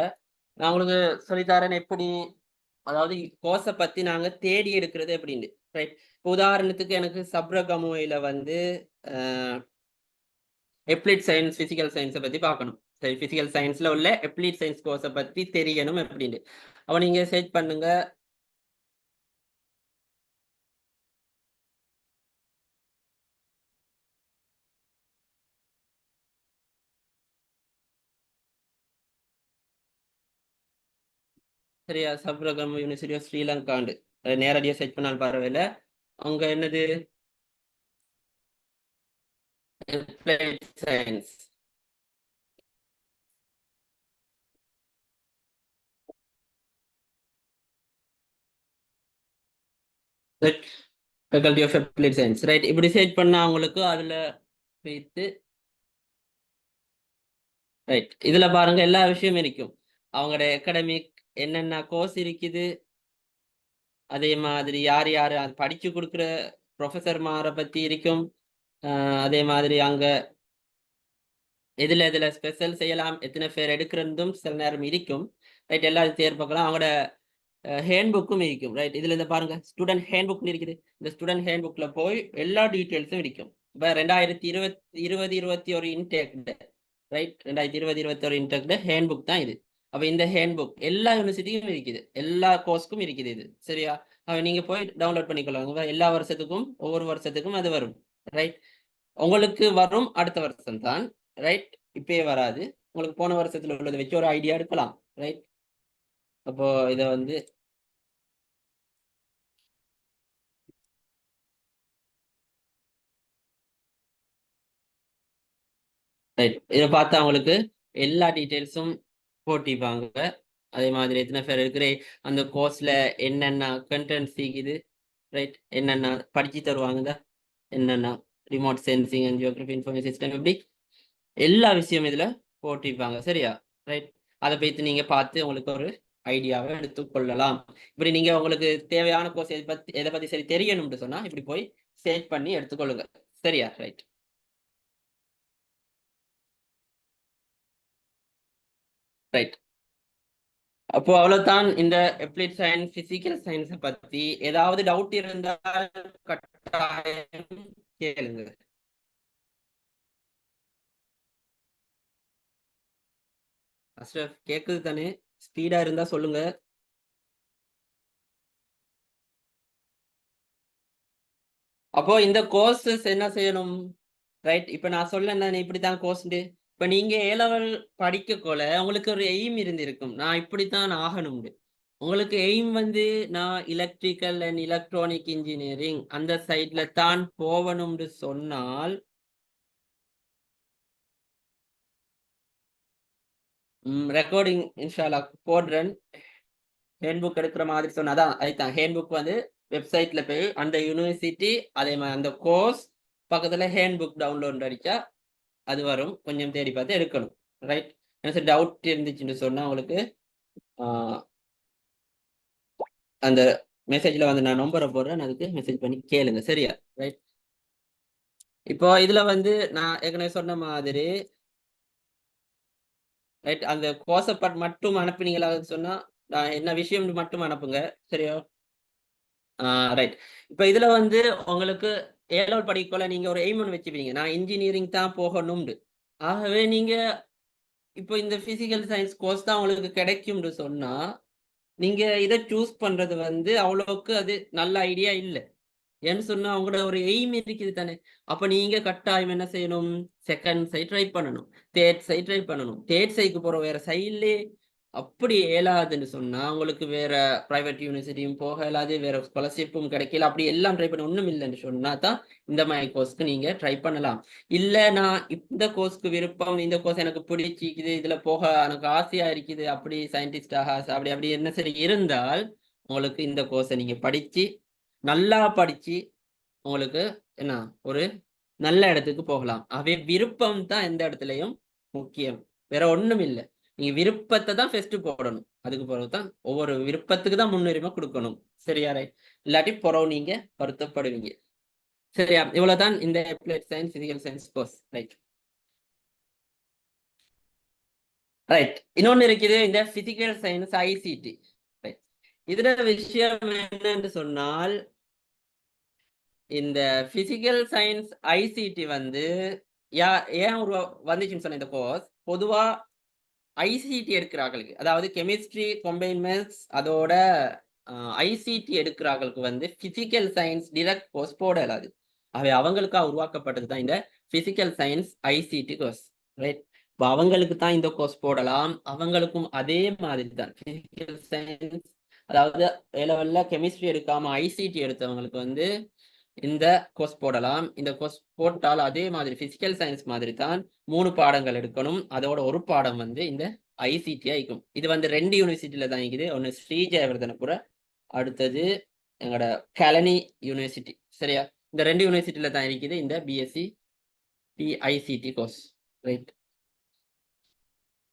நான் உங்களுக்கு சொல்லித்தரேன் எப்படி, அதாவது கோர்ஸை பத்தி நாங்க தேடி எடுக்கிறது அப்படின்னு. ரைட். உதாரணத்துக்கு எனக்கு சப்ரகமுவையில வந்து அப்ளைட் சயின்ஸ் பிசிக்கல் சயின்ஸை பத்தி பார்க்கணும். சரி, பிசிக்கல் சயின்ஸ்ல உள்ள அப்ளைட் சயின்ஸ் கோர்ஸை பத்தி தெரியணும் அப்படின்னு. அப்ப நீங்க சர்ச் பண்ணுங்க சரியா? சப்ரகம் யூனிவர்சிட்டி ஆஃப் ஸ்ரீலங்காண்டு நேரடியாக சர்ச் பண்ணாலும் பரவாயில்ல. அங்க என்னது science. Faculty of applied science, right. இப்படி சர்ச் பண்ணா அவங்களுக்கு அதுல போயிட்டு ரைட் இதுல பாருங்க எல்லா விஷயமும் இருக்கும். அவங்களோட அகாடமிக் என்னென்ன கோர்ஸ் இருக்குது, அதே மாதிரி யார் யார் அது படிச்சு கொடுக்குற ப்ரொஃபஸர்மாரை பத்தி இருக்கும். அதே மாதிரி அங்க எதுல ஸ்பெஷல் செய்யலாம், எத்தனை பேர் எடுக்கிறதும் சில நேரம் இருக்கும். ரைட் எல்லாரும் தேர் பார்க்கலாம். அவங்களோட ஹேண்ட்புக்கும் இருக்கும். ரைட் இதுல இந்த பாருங்க ஸ்டூடெண்ட் ஹேண்ட்புக் இருக்குது. இந்த ஸ்டூடெண்ட் ஹேண்ட்புக்ல போய் எல்லா டீட்டெயில்ஸும் இருக்கும். இப்போ 2020-21 இன்டேக், ரைட் 2020-21 இன்டேக் ஹேண்ட்புக் தான் இது. அப்ப இந்த ஹேண்ட்புக் எல்லா யூனிவர்சிட்டியும் இருக்குது, எல்லா கோர்ஸ்க்கும் இருக்குது இது. சரியா? நீங்க போய் டவுன்லோட் பண்ணிக்கொள்ளுங்க. எல்லா வருஷத்துக்கும் ஒவ்வொரு வருஷத்துக்கும் அது வரும். ரைட் உங்களுக்கு வரும் அடுத்த வருஷம் தான். ரைட் இப்பயே வராது. உங்களுக்கு போன வருஷத்துல உள்ளதை வச்சு ஒரு ஐடியா எடுக்கலாம். ரைட் அப்போ இதை வந்து ரைட் இதை பார்த்தா அவங்களுக்கு எல்லா டீட்டெயில்ஸும் போட்டிப்பாங்க. அதே மாதிரி எத்தனை பேர் இருக்கிற அந்த கோர்ஸ்ல என்னென்ன கண்டென்ட் சீக்குது, ரைட் என்னென்ன படிச்சு தருவாங்க, என்னென்ன remote sensing and geography information system, இப்படி எல்லா விஷயம் இதுல போட்டிருப்பாங்க. சரியா? ரைட் அதை பத்தி நீங்க பார்த்து உங்களுக்கு ஒரு ஐடியாவை எடுத்துக்கொள்ளலாம். இப்படி நீங்க உங்களுக்கு தேவையான கோர்ஸ் எதை பத்தி சரி தெரியணும்னு சொன்னா இப்படி போய் சர்ச் பண்ணி எடுத்துக்கொள்ளுங்க. சரியா? ரைட் ரைட் அப்போ அவ்வளவுதான் இந்த அப்ளைட் சயின்ஸ் பிசிக்கல் சயின்ஸை பத்தி. ஏதாவது டவுட் இருந்தால் கட்டாயம் கேளுங்க. அஷ்ரஃப் கேக்குது தானே? ஸ்பீடா இருந்தா சொல்லுங்க. அப்போ இந்த கோர்சஸ் என்ன செய்யணும்? ரைட் இப்ப நான் சொல்ல இப்படித்தான் கோர்ஸ். இப்ப நீங்க ஏ லெவல் படிக்க போல உங்களுக்கு ஒரு எய்ம் இருந்திருக்கும், நான் இப்படித்தான் ஆகணும். உங்களுக்கு எய்ம் வந்து நான் எலக்ட்ரிக்கல் அண்ட் எலக்ட்ரானிக் இன்ஜினியரிங் அந்த சைட்ல தான் போகணும்னு சொன்னால் ரெக்கார்டிங் இன்ஷால்லா போடுறேன். ஹேண்ட்புக் எடுக்கிற மாதிரி சொன்னாதான் அதுதான் ஹேண்ட்புக் வந்து வெப்சைட்ல போய் அந்த யூனிவர்சிட்டி அதே மாதிரி அந்த கோர்ஸ் பக்கத்துல ஹேண்ட்புக் டவுன்லோட் அடிச்சா அது வரும். கொஞ்சம் தேடி பார்த்து எடுக்கணும். ரைட் எனக்கு டவுட் இருந்துச்சுன்னு சொன்னா உங்களுக்கு அந்த மெசேஜ்ல வந்து நான் நம்பரை போடுறேன், அதுக்கு மெசேஜ் பண்ணி கேளுங்க. சரியா? ரைட் இப்போ இதுல வந்து நான் ஏற்கனவே சொன்ன மாதிரி ரைட் அந்த கோசப்பாட் மட்டும் அனுப்புனீங்களா சொன்னா நான் என்ன விஷயம் மட்டும் அனுப்புங்க. சரியா? ரைட் இப்ப இதுல வந்து உங்களுக்கு ஏ லெவல் படிக்கல நீங்க ஒரு எய்ம் ஒன்று வச்சுப்பீங்க, நான் இன்ஜினியரிங் தான் போகணும்னு. ஆகவே நீங்க இப்போ இந்த பிசிக்கல் சயின்ஸ் கோர்ஸ் தான் உங்களுக்கு கிடைக்கும்னு சொன்னா நீங்க இதை சூஸ் பண்றது வந்து அவ்வளவுக்கு அது நல்ல ஐடியா இல்லை. ஏன்னு சொன்னா அவங்களோட ஒரு எய்ம் இருக்குது தானே. அப்ப நீங்க கட்டாயம் என்ன செய்யணும்? செகண்ட் சை ட்ரை பண்ணணும், தேர்ட் சை ட்ரை பண்ணணும். தேர்ட் சைக்கு போற வேற சைட்லே அப்படி இயலாதுன்னு சொன்னா உங்களுக்கு வேற பிரைவேட் யூனிவர்சிட்டியும் போக இயலாது, வேற ஸ்காலர்ஷிப்பும் கிடைக்கல. அப்படி எல்லாம் ட்ரை பண்ண ஒண்ணும் இல்லைன்னு சொன்னா தான் இந்த மாதிரி கோர்ஸ்க்கு நீங்க ட்ரை பண்ணலாம். இல்ல நான் இந்த கோர்ஸ்க்கு விருப்பம், இந்த கோர்ஸ் எனக்கு பிடிச்சிக்குது, இதுல போக எனக்கு ஆசையா இருக்குது, அப்படி சயின்டிஸ்டாக அப்படி அப்படி என்ன சரி இருந்தால் உங்களுக்கு இந்த கோர்ஸை நீங்க படிச்சு நல்லா படிச்சு உங்களுக்கு என்ன ஒரு நல்ல இடத்துக்கு போகலாம். ஆகவே விருப்பம் தான் எந்த இடத்துலயும் முக்கியம், வேற ஒண்ணும் இல்லை. நீங்க விருப்பத்தை தான் ஃபர்ஸ்ட் போடணும், அதுக்கு பிறகுதான் ஒவ்வொரு விருப்பத்துக்கு தான் முன்னுரிமை கொடுக்கணும். சரியா? இல்லாட்டி பிறகு நீங்க வருத்தப்படுவீங்க. சரியா? இவ்வளவுதான் இந்த applied science physical science course. Right right இன்னொன்னு இருக்குது இந்த பிசிக்கல் சயின்ஸ் ஐசிடி. இதுல விஷயம் என்னன்னு சொன்னால் இந்த பிசிக்கல் சயின்ஸ் ஐசிடி வந்து ஏன் வந்துச்சுன்னு சொன்ன இந்த கோர்ஸ் பொதுவா ஐசிடி எடுக்கிறார்களுக்கு, அதாவது கெமிஸ்ட்ரி கம்பைன் மேத்ஸ் அதோட ஐசிடி எடுக்கிறார்களுக்கு வந்து பிசிக்கல் சயின்ஸ் டிரெக்ட் கோர்ஸ் போட இயலாது. அவை அவங்களுக்காக உருவாக்கப்பட்டது தான் இந்த physical science ICT course. Right இப்போ அவங்களுக்கு தான் இந்த கோர்ஸ் போடலாம். அவங்களுக்கும் அதே மாதிரி தான் பிசிக்கல் சயின்ஸ், அதாவது ஏலெவல்ல கெமிஸ்ட்ரி எடுக்காம ஐசிடி எடுத்தவங்களுக்கு வந்து இந்த கோர்ஸ் போடலாம். இந்த கோர்ஸ் போட்டால் அதே மாதிரி பிசிக்கல் சயின்ஸ் மாதிரி தான் 3 பாடங்கள் எடுக்கணும். அதோட ஒரு பாடம் வந்து இந்த ஐசிடி ஆயிக்கும். இது வந்து 2 யூனிவர்சிட்டியில தான் இருக்குது. ஒன்று ஸ்ரீ ஜெயவர்தனபுர, அடுத்தது எங்களோட கலனி யூனிவர்சிட்டி. சரியா? இந்த 2 யூனிவர்சிட்டியில தான் இருக்குது இந்த பிஎஸ்சி ஐசிடி கோர்ஸ். ரைட்.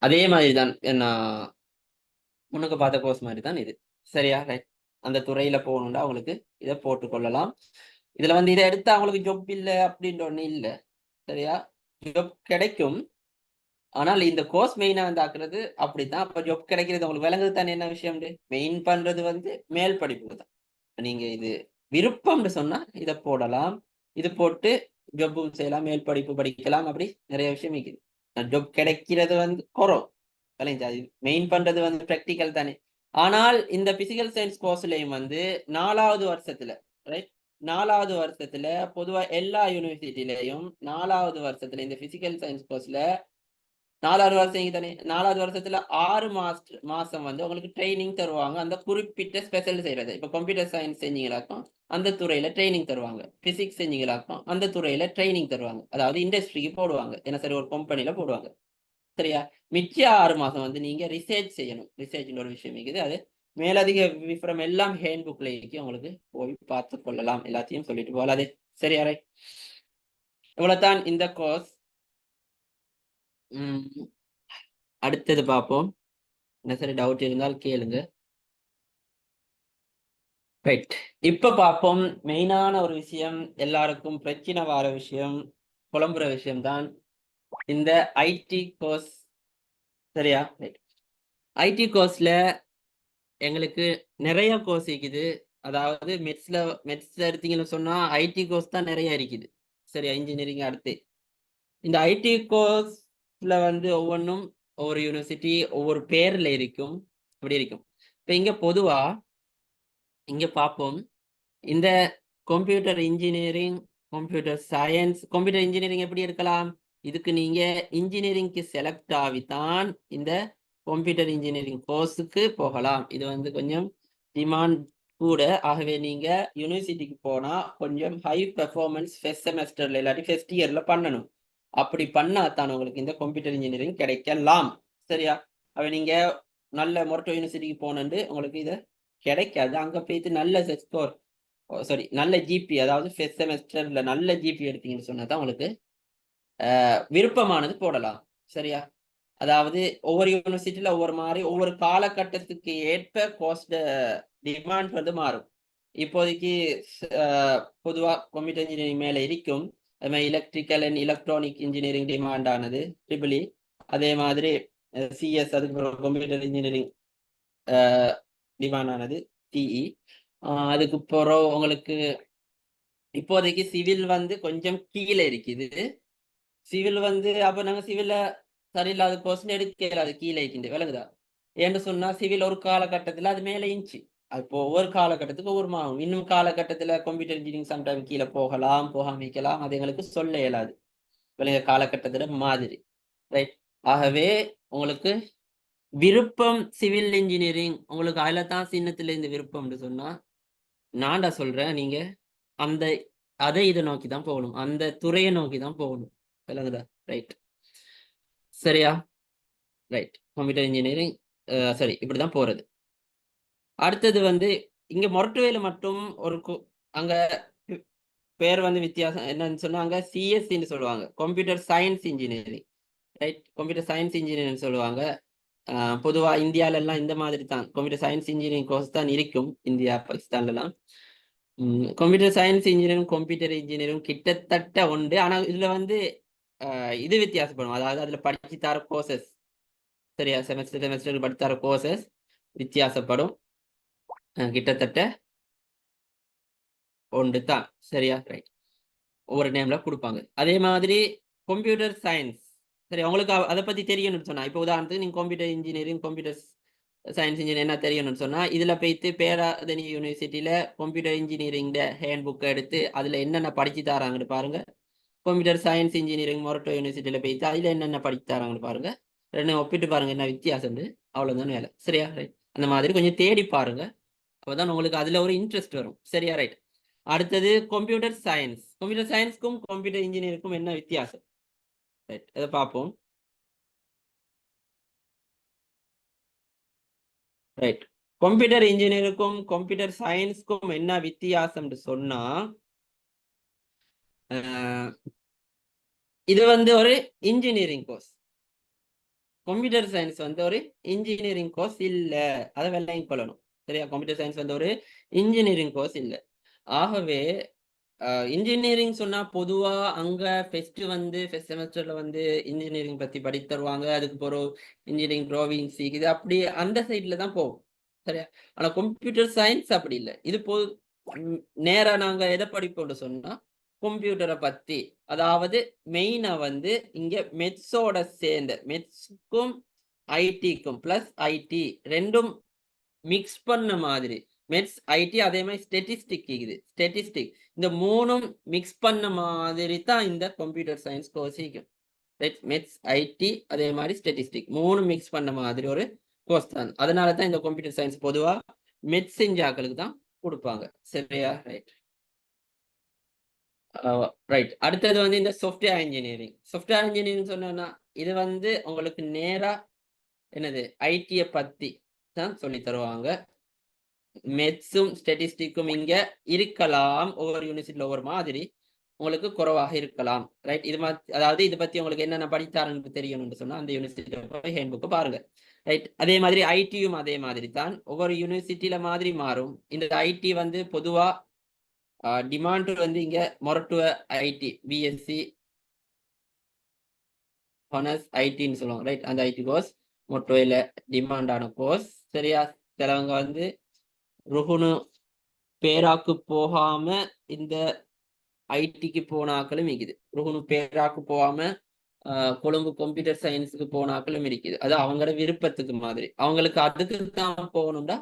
அதே மாதிரி தான் நான் முன்னுக்கு பார்த்த கோர்ஸ் மாதிரி தான் இது. சரியா? ரைட். அந்த துறையில போகணும்னா அவங்களுக்கு இதை போட்டுக்கொள்ளலாம். இதுல வந்து இதை எடுத்தா அவங்களுக்கு ஜொப் இல்லை அப்படின்ற ஒண்ணு இல்லை. சரியா? ஜொப் கிடைக்கும். ஆனால் இந்த கோர்ஸ் மெயினா வந்து ஆக்குறது அப்படித்தான். அப்ப ஜொப் கிடைக்கிறது உங்களுக்கு விளங்குது தானே என்ன விஷயம்? மெயின் பண்றது வந்து மேல் படிப்பு தான். நீங்க இது விருப்பம்னு சொன்னா இதை போடலாம். இது போட்டு ஜொப்பும் செய்யலாம், மேல் படிப்பு படிக்கலாம். அப்படி நிறைய விஷயம் இருக்குது. ஜொப் கிடைக்கிறது வந்து குறம். மெயின் பண்றது வந்து பிராக்டிக்கல் தானே. ஆனால் இந்த பிசிக்கல் சயின்ஸ் கோர்ஸ்லயும் வந்து 4வது வருஷத்துல, ரைட், 4வது வருஷத்துல பொதுவா எல்லா யூனிவர்சிட்டிலையும் 4வது வருஷத்துல இந்த பிசிக்கல் சயின்ஸ் கோர்ஸ்ல 4வது வருஷம் தானே, 4வது வருஷத்துல 6 மாசம் வந்து உங்களுக்கு ட்ரைனிங் தருவாங்க. அந்த குறிப்பிட்ட ஸ்பெஷல் செய்யறது. இப்ப கம்ப்யூட்டர் சயின்ஸ் செஞ்சீங்களாக்கும் அந்த துறையில ட்ரைனிங் தருவாங்க. பிசிக்ஸ் செஞ்சீங்களாக்கும் அந்த துறையில ட்ரைனிங் தருவாங்க. அதாவது இண்டஸ்ட்ரிக்கு போடுவாங்க. என்ன சரி, ஒரு கம்பெனில போடுவாங்க. சரியா? மிச்ச 6 மாசம் வந்து நீங்க ரிசர்ச் செய்யணும். ரிசர்ச்னு ஒரு விஷயம் இருக்குது. அது மேலதிக விவரம் எல்லாம் ஹேண்ட் புக்ல இருக்கு. உங்களுக்கு போய் பார்த்து கொள்ளலாம். எல்லாத்தையும் சொல்லிட்டு போகலாம். அது சரியா? ரைட். இவ்வளவுதான் இந்த கோர்ஸ். அடுத்தது பார்ப்போம். என்ன சரி டவுட் இருந்தால் கேளுங்க. ரைட். இப்ப பார்ப்போம். மெயினான ஒரு விஷயம், எல்லாருக்கும் பிரச்சனை வர விஷயம், புலம்புற விஷயம் தான் இந்த ஐடி கோர்ஸ். சரியா? ரைட். ஐடி கோர்ஸ்ல எங்களுக்கு நிறைய கோர்ஸ் இருக்குது. அதாவது மெட்ஸ் எடுத்தீங்கன்னு சொன்னா ஐடி கோர்ஸ் தான் நிறைய இருக்குது. சரியா? இன்ஜினியரிங் அடுத்து இந்த ஐடி கோர்ஸ்ல வந்து ஒவ்வொன்றும் ஒவ்வொரு யூனிவர்சிட்டி ஒவ்வொரு பேர்ல இருக்கும். இப்படி இருக்கும். இப்ப இங்க பொதுவா இங்க பார்ப்போம். இந்த computer engineering, computer science, computer engineering எப்படி இருக்கலாம்? இதுக்கு நீங்க இன்ஜினியரிங்க்கு செலக்ட் ஆகித்தான் இந்த கம்ப்யூட்டர் இன்ஜினியரிங் கோர்ஸுக்கு போகலாம். இது வந்து கொஞ்சம் டிமாண்ட் கூட. ஆகவே நீங்க யூனிவர்சிட்டிக்கு போனா கொஞ்சம் ஹை பெர்ஃபார்மன்ஸ் ஃபர்ஸ்ட் செமஸ்டர்ல இல்லாட்டி ஃபர்ஸ்ட் இயர்ல பண்ணணும். அப்படி பண்ணா தான் உங்களுக்கு இந்த கம்ப்யூட்டர் இன்ஜினியரிங் கிடைக்கலாம். சரியா? அப்ப நீங்க நல்ல மொரட்டோ யூனிவர்சிட்டிக்கு போனது உங்களுக்கு இதை கிடைக்காது. அங்க போயிட்டு நல்ல ஸ்கோர், சாரி, நல்ல ஜிபி, அதாவது ஃபர்ஸ்ட் செமஸ்டர்ல நல்ல ஜிபி எடுத்தீங்கன்னு சொன்னா தான் உங்களுக்கு விருப்பமானது போடலாம். சரியா? அதாவது ஒவ்வொரு யூனிவர்சிட்டியில ஒவ்வொரு மாதிரி, ஒவ்வொரு காலகட்டத்துக்கு ஏற்ப கோர்ஸ் டிமாண்ட் வந்து மாறும். இப்போதைக்கு பொதுவா கம்ப்யூட்டர் இன்ஜினியரிங் மேல இருக்கும். அது மாதிரி electrical and electronic engineering demand ஆனது ட்ரிபிள். அதே மாதிரி சிஎஸ், அதுக்கு கம்ப்யூட்டர் இன்ஜினியரிங் டிமாண்ட் ஆனது டிஇ. அதுக்கு பிறகு உங்களுக்கு இப்போதைக்கு சிவில் வந்து கொஞ்சம் கீழே இருக்குது. சிவில் வந்து அப்ப நாங்க சிவில்ல சரியில்லாத கோர்ஸ் எடுக்கல, அது கீழே இருக்கின்ற விளங்குதா? ஏன்னு சொன்னா சிவில் ஒரு காலகட்டத்துல அது மேல இருந்துச்சு. அப்போ ஒவ்வொரு காலகட்டத்துக்கு ஒவ்வொரு மாறும். இன்னும் காலகட்டத்துல கம்ப்யூட்டர் இன்ஜினியரிங் சம்டைம் கீழே போகலாம், போகாம வைக்கலாம். அது எங்களுக்கு சொல்ல இயலாது. விளங்க காலகட்டத்துல மாதிரி. ரைட். ஆகவே உங்களுக்கு விருப்பம் சிவில் இன்ஜினியரிங், உங்களுக்கு அதுல தான் சின்னத்துல இந்த விருப்பம்னு சொன்னா நான்டா சொல்றேன், நீங்க அந்த அதை இதை நோக்கி தான் போகணும். அந்த துறையை நோக்கி தான் போகணும். விளங்குதா? ரைட். சரியா? ரைட். கம்ப்யூட்டர் இன்ஜினியரிங் சரி, இப்படிதான் போறது. அடுத்தது வந்து இங்க மொரட்டுவையில மட்டும் ஒரு அங்க பேர் வந்து வித்தியாசம் என்னன்னு சொன்னா, அங்க சிஎஸ்சின்னு சொல்லுவாங்க, computer science engineering. Right. Computer science engineering சொல்லுவாங்க. பொதுவா இந்தியால எல்லாம் இந்த மாதிரி தான் கம்ப்யூட்டர் சயின்ஸ் இன்ஜினியரிங் கோர்ஸ் தான் இருக்கும். இந்தியா, பாகிஸ்தான்ல எல்லாம் computer science engineering, computer engineering கிட்டத்தட்ட உண்டு. ஆனா இதுல வந்து இது வித்தியாசப்படும். அதாவது அதுல படிச்சு தர கோர்சஸ், சரியா, செமஸ்டர் படிச்சு தர கோர்சஸ் வித்தியாசப்படும். கிட்டத்தட்ட ஒன்று தான். சரியா? ரைட். ஒவ்வொரு நேம்ல கொடுப்பாங்க. அதே மாதிரி கம்ப்யூட்டர் சயின்ஸ், சரி, உங்களுக்கு அதை பத்தி தெரியணும்னு சொன்னா, இப்போ உதாரணத்துக்கு நீங்க computer engineering, computer science engineer என்ன தெரியணும்னு சொன்னா, இதுல போயிட்டு பேராதனி யூனிவர்சிட்டியில கம்ப்யூட்டர் இன்ஜினியரிங் ஹேண்ட் புக் எடுத்து அதுல என்னென்ன படிச்சு தராங்கன்னு பாருங்க. கம்ப்யூட்டர் சயின்ஸ் இன்ஜினியரிங் மொரட்டோ யூனிவர்சிட்டியில் போயிட்டு அதில் என்னென்ன படித்தாராங்கன்னு பாருங்க, ரெண்டு ஒப்பிட்டு பாருங்க என்ன வித்தியாசம். அவ்வளோதான் வேலை. சரியா? ரைட். அந்த மாதிரி கொஞ்சம் தேடி பாருங்க, அப்போதான் உங்களுக்கு அதுல ஒரு இன்ட்ரெஸ்ட் வரும். சரியா? ரைட். அடுத்தது கம்ப்யூட்டர் சயின்ஸ். கம்ப்யூட்டர் சயின்ஸ்க்கும் கம்ப்யூட்டர் இன்ஜினியருக்கும் என்ன வித்தியாசம்? ரைட், அதை பார்ப்போம். ரைட். கம்ப்யூட்டர் இன்ஜினியருக்கும் கம்ப்யூட்டர் சயின்ஸ்க்கும் என்ன வித்தியாசம்னு சொன்னா, இது வந்து ஒரு இன்ஜினியரிங் கோர்ஸ். கம்ப்யூட்டர் சயின்ஸ் வந்து ஒரு இன்ஜினியரிங் கோர்ஸ் இல்ல, அதை வெள்ளையும் கொள்ளணும். சரியா? கம்ப்யூட்டர் சயின்ஸ் வந்து ஒரு இன்ஜினியரிங் கோர்ஸ் இல்ல. ஆகவே இன்ஜினியரிங் சொன்னா பொதுவா அங்க ஃபெஸ்ட் செமஸ்டர்ல வந்து இன்ஜினியரிங் பத்தி படித்து தருவாங்க. அதுக்கு பிறகு இன்ஜினியரிங் டிராவிங்ஸ் இது அப்படி அந்த சைட்ல தான் போகும். சரியா? ஆனா கம்ப்யூட்டர் சயின்ஸ் அப்படி இல்லை. இது நேரா நாங்க எதை படிப்போம்னு சொன்னா கம்ப்யூட்டரை பத்தி, அதாவது மெயினா வந்து இங்க மெட்ஸோட சேர்ந்த மெட்ஸுக்கும் ஐடிக்கும் பிளஸ் ஐடி ரெண்டும் மிக்ஸ் பண்ண மாதிரி, மெட்ஸ் ஐடி அதே மாதிரி ஸ்டெட்டிஸ்டிக் இருக்குது. ஸ்டெட்டிஸ்டிக் இந்த மூணும் மிக்ஸ் பண்ண மாதிரி தான் இந்த கம்ப்யூட்டர் சயின்ஸ் கோர்ஸ் இருக்கும். மெட்ஸ் ஐடி அதே மாதிரி ஸ்டெட்டிஸ்டிக் மூணு மிக்ஸ் பண்ண மாதிரி ஒரு கோர்ஸ் தான். அதனால தான் இந்த கம்ப்யூட்டர் சயின்ஸ் பொதுவா மெட்ஸ் செஞ்சாக்களுக்கு தான் கொடுப்பாங்க. சரியா? ரைட். ரைட். அடுத்தது வந்து இந்த சாஃப்ட்வேர் இன்ஜினியரிங். சாஃப்ட்வேர் இன்ஜினியரிங் சொன்னா இது வந்து உங்களுக்கு நேரா என்னது ஐடியை பத்தி தான் சொல்லி தருவாங்க. மெட்ஸும் ஸ்டெட்டிஸ்டிக்கும் இங்க இருக்கலாம், ஒவ்வொரு யூனிவர்சிட்டியில் ஒவ்வொரு மாதிரி உங்களுக்கு குறைவாக இருக்கலாம். ரைட். இது மாதிரி அதாவது இதை பத்தி உங்களுக்கு என்னென்ன படித்தாருன்னு தெரியணும்னு சொன்னா அந்த யூனிவர்சிட்டியில போய் ஹேண்ட் புக்கு பாருங்க. ரைட். அதே மாதிரி ஐடியும் அதே மாதிரி தான், ஒவ்வொரு யூனிவர்சிட்டியில மாதிரி மாறும். இந்த ஐடி வந்து பொதுவா டிமாண்ட் வந்து இங்க மொரட்டுவ ஐடி பிஎஸ்சி ஹானர்ஸ் ஐடின்னு சொல்லுவாங்க. ரைட். அந்த ஐடி கோர்ஸ் மொட்டுவையில டிமாண்டான கோர்ஸ். சரியா? சிலவங்க வந்து ருகுனு பேராக்கு போகாம இந்த ஐடிக்கு போனாக்களும் இருக்குது. ருகுனு பேராக்கு போகாம கொழும்பு கம்ப்யூட்டர் சயின்ஸுக்கு போனாக்களும் இருக்குது. அது அவங்களோட விருப்பத்துக்கு மாதிரி. அவங்களுக்கு அதுக்கு தான் போகணும்டா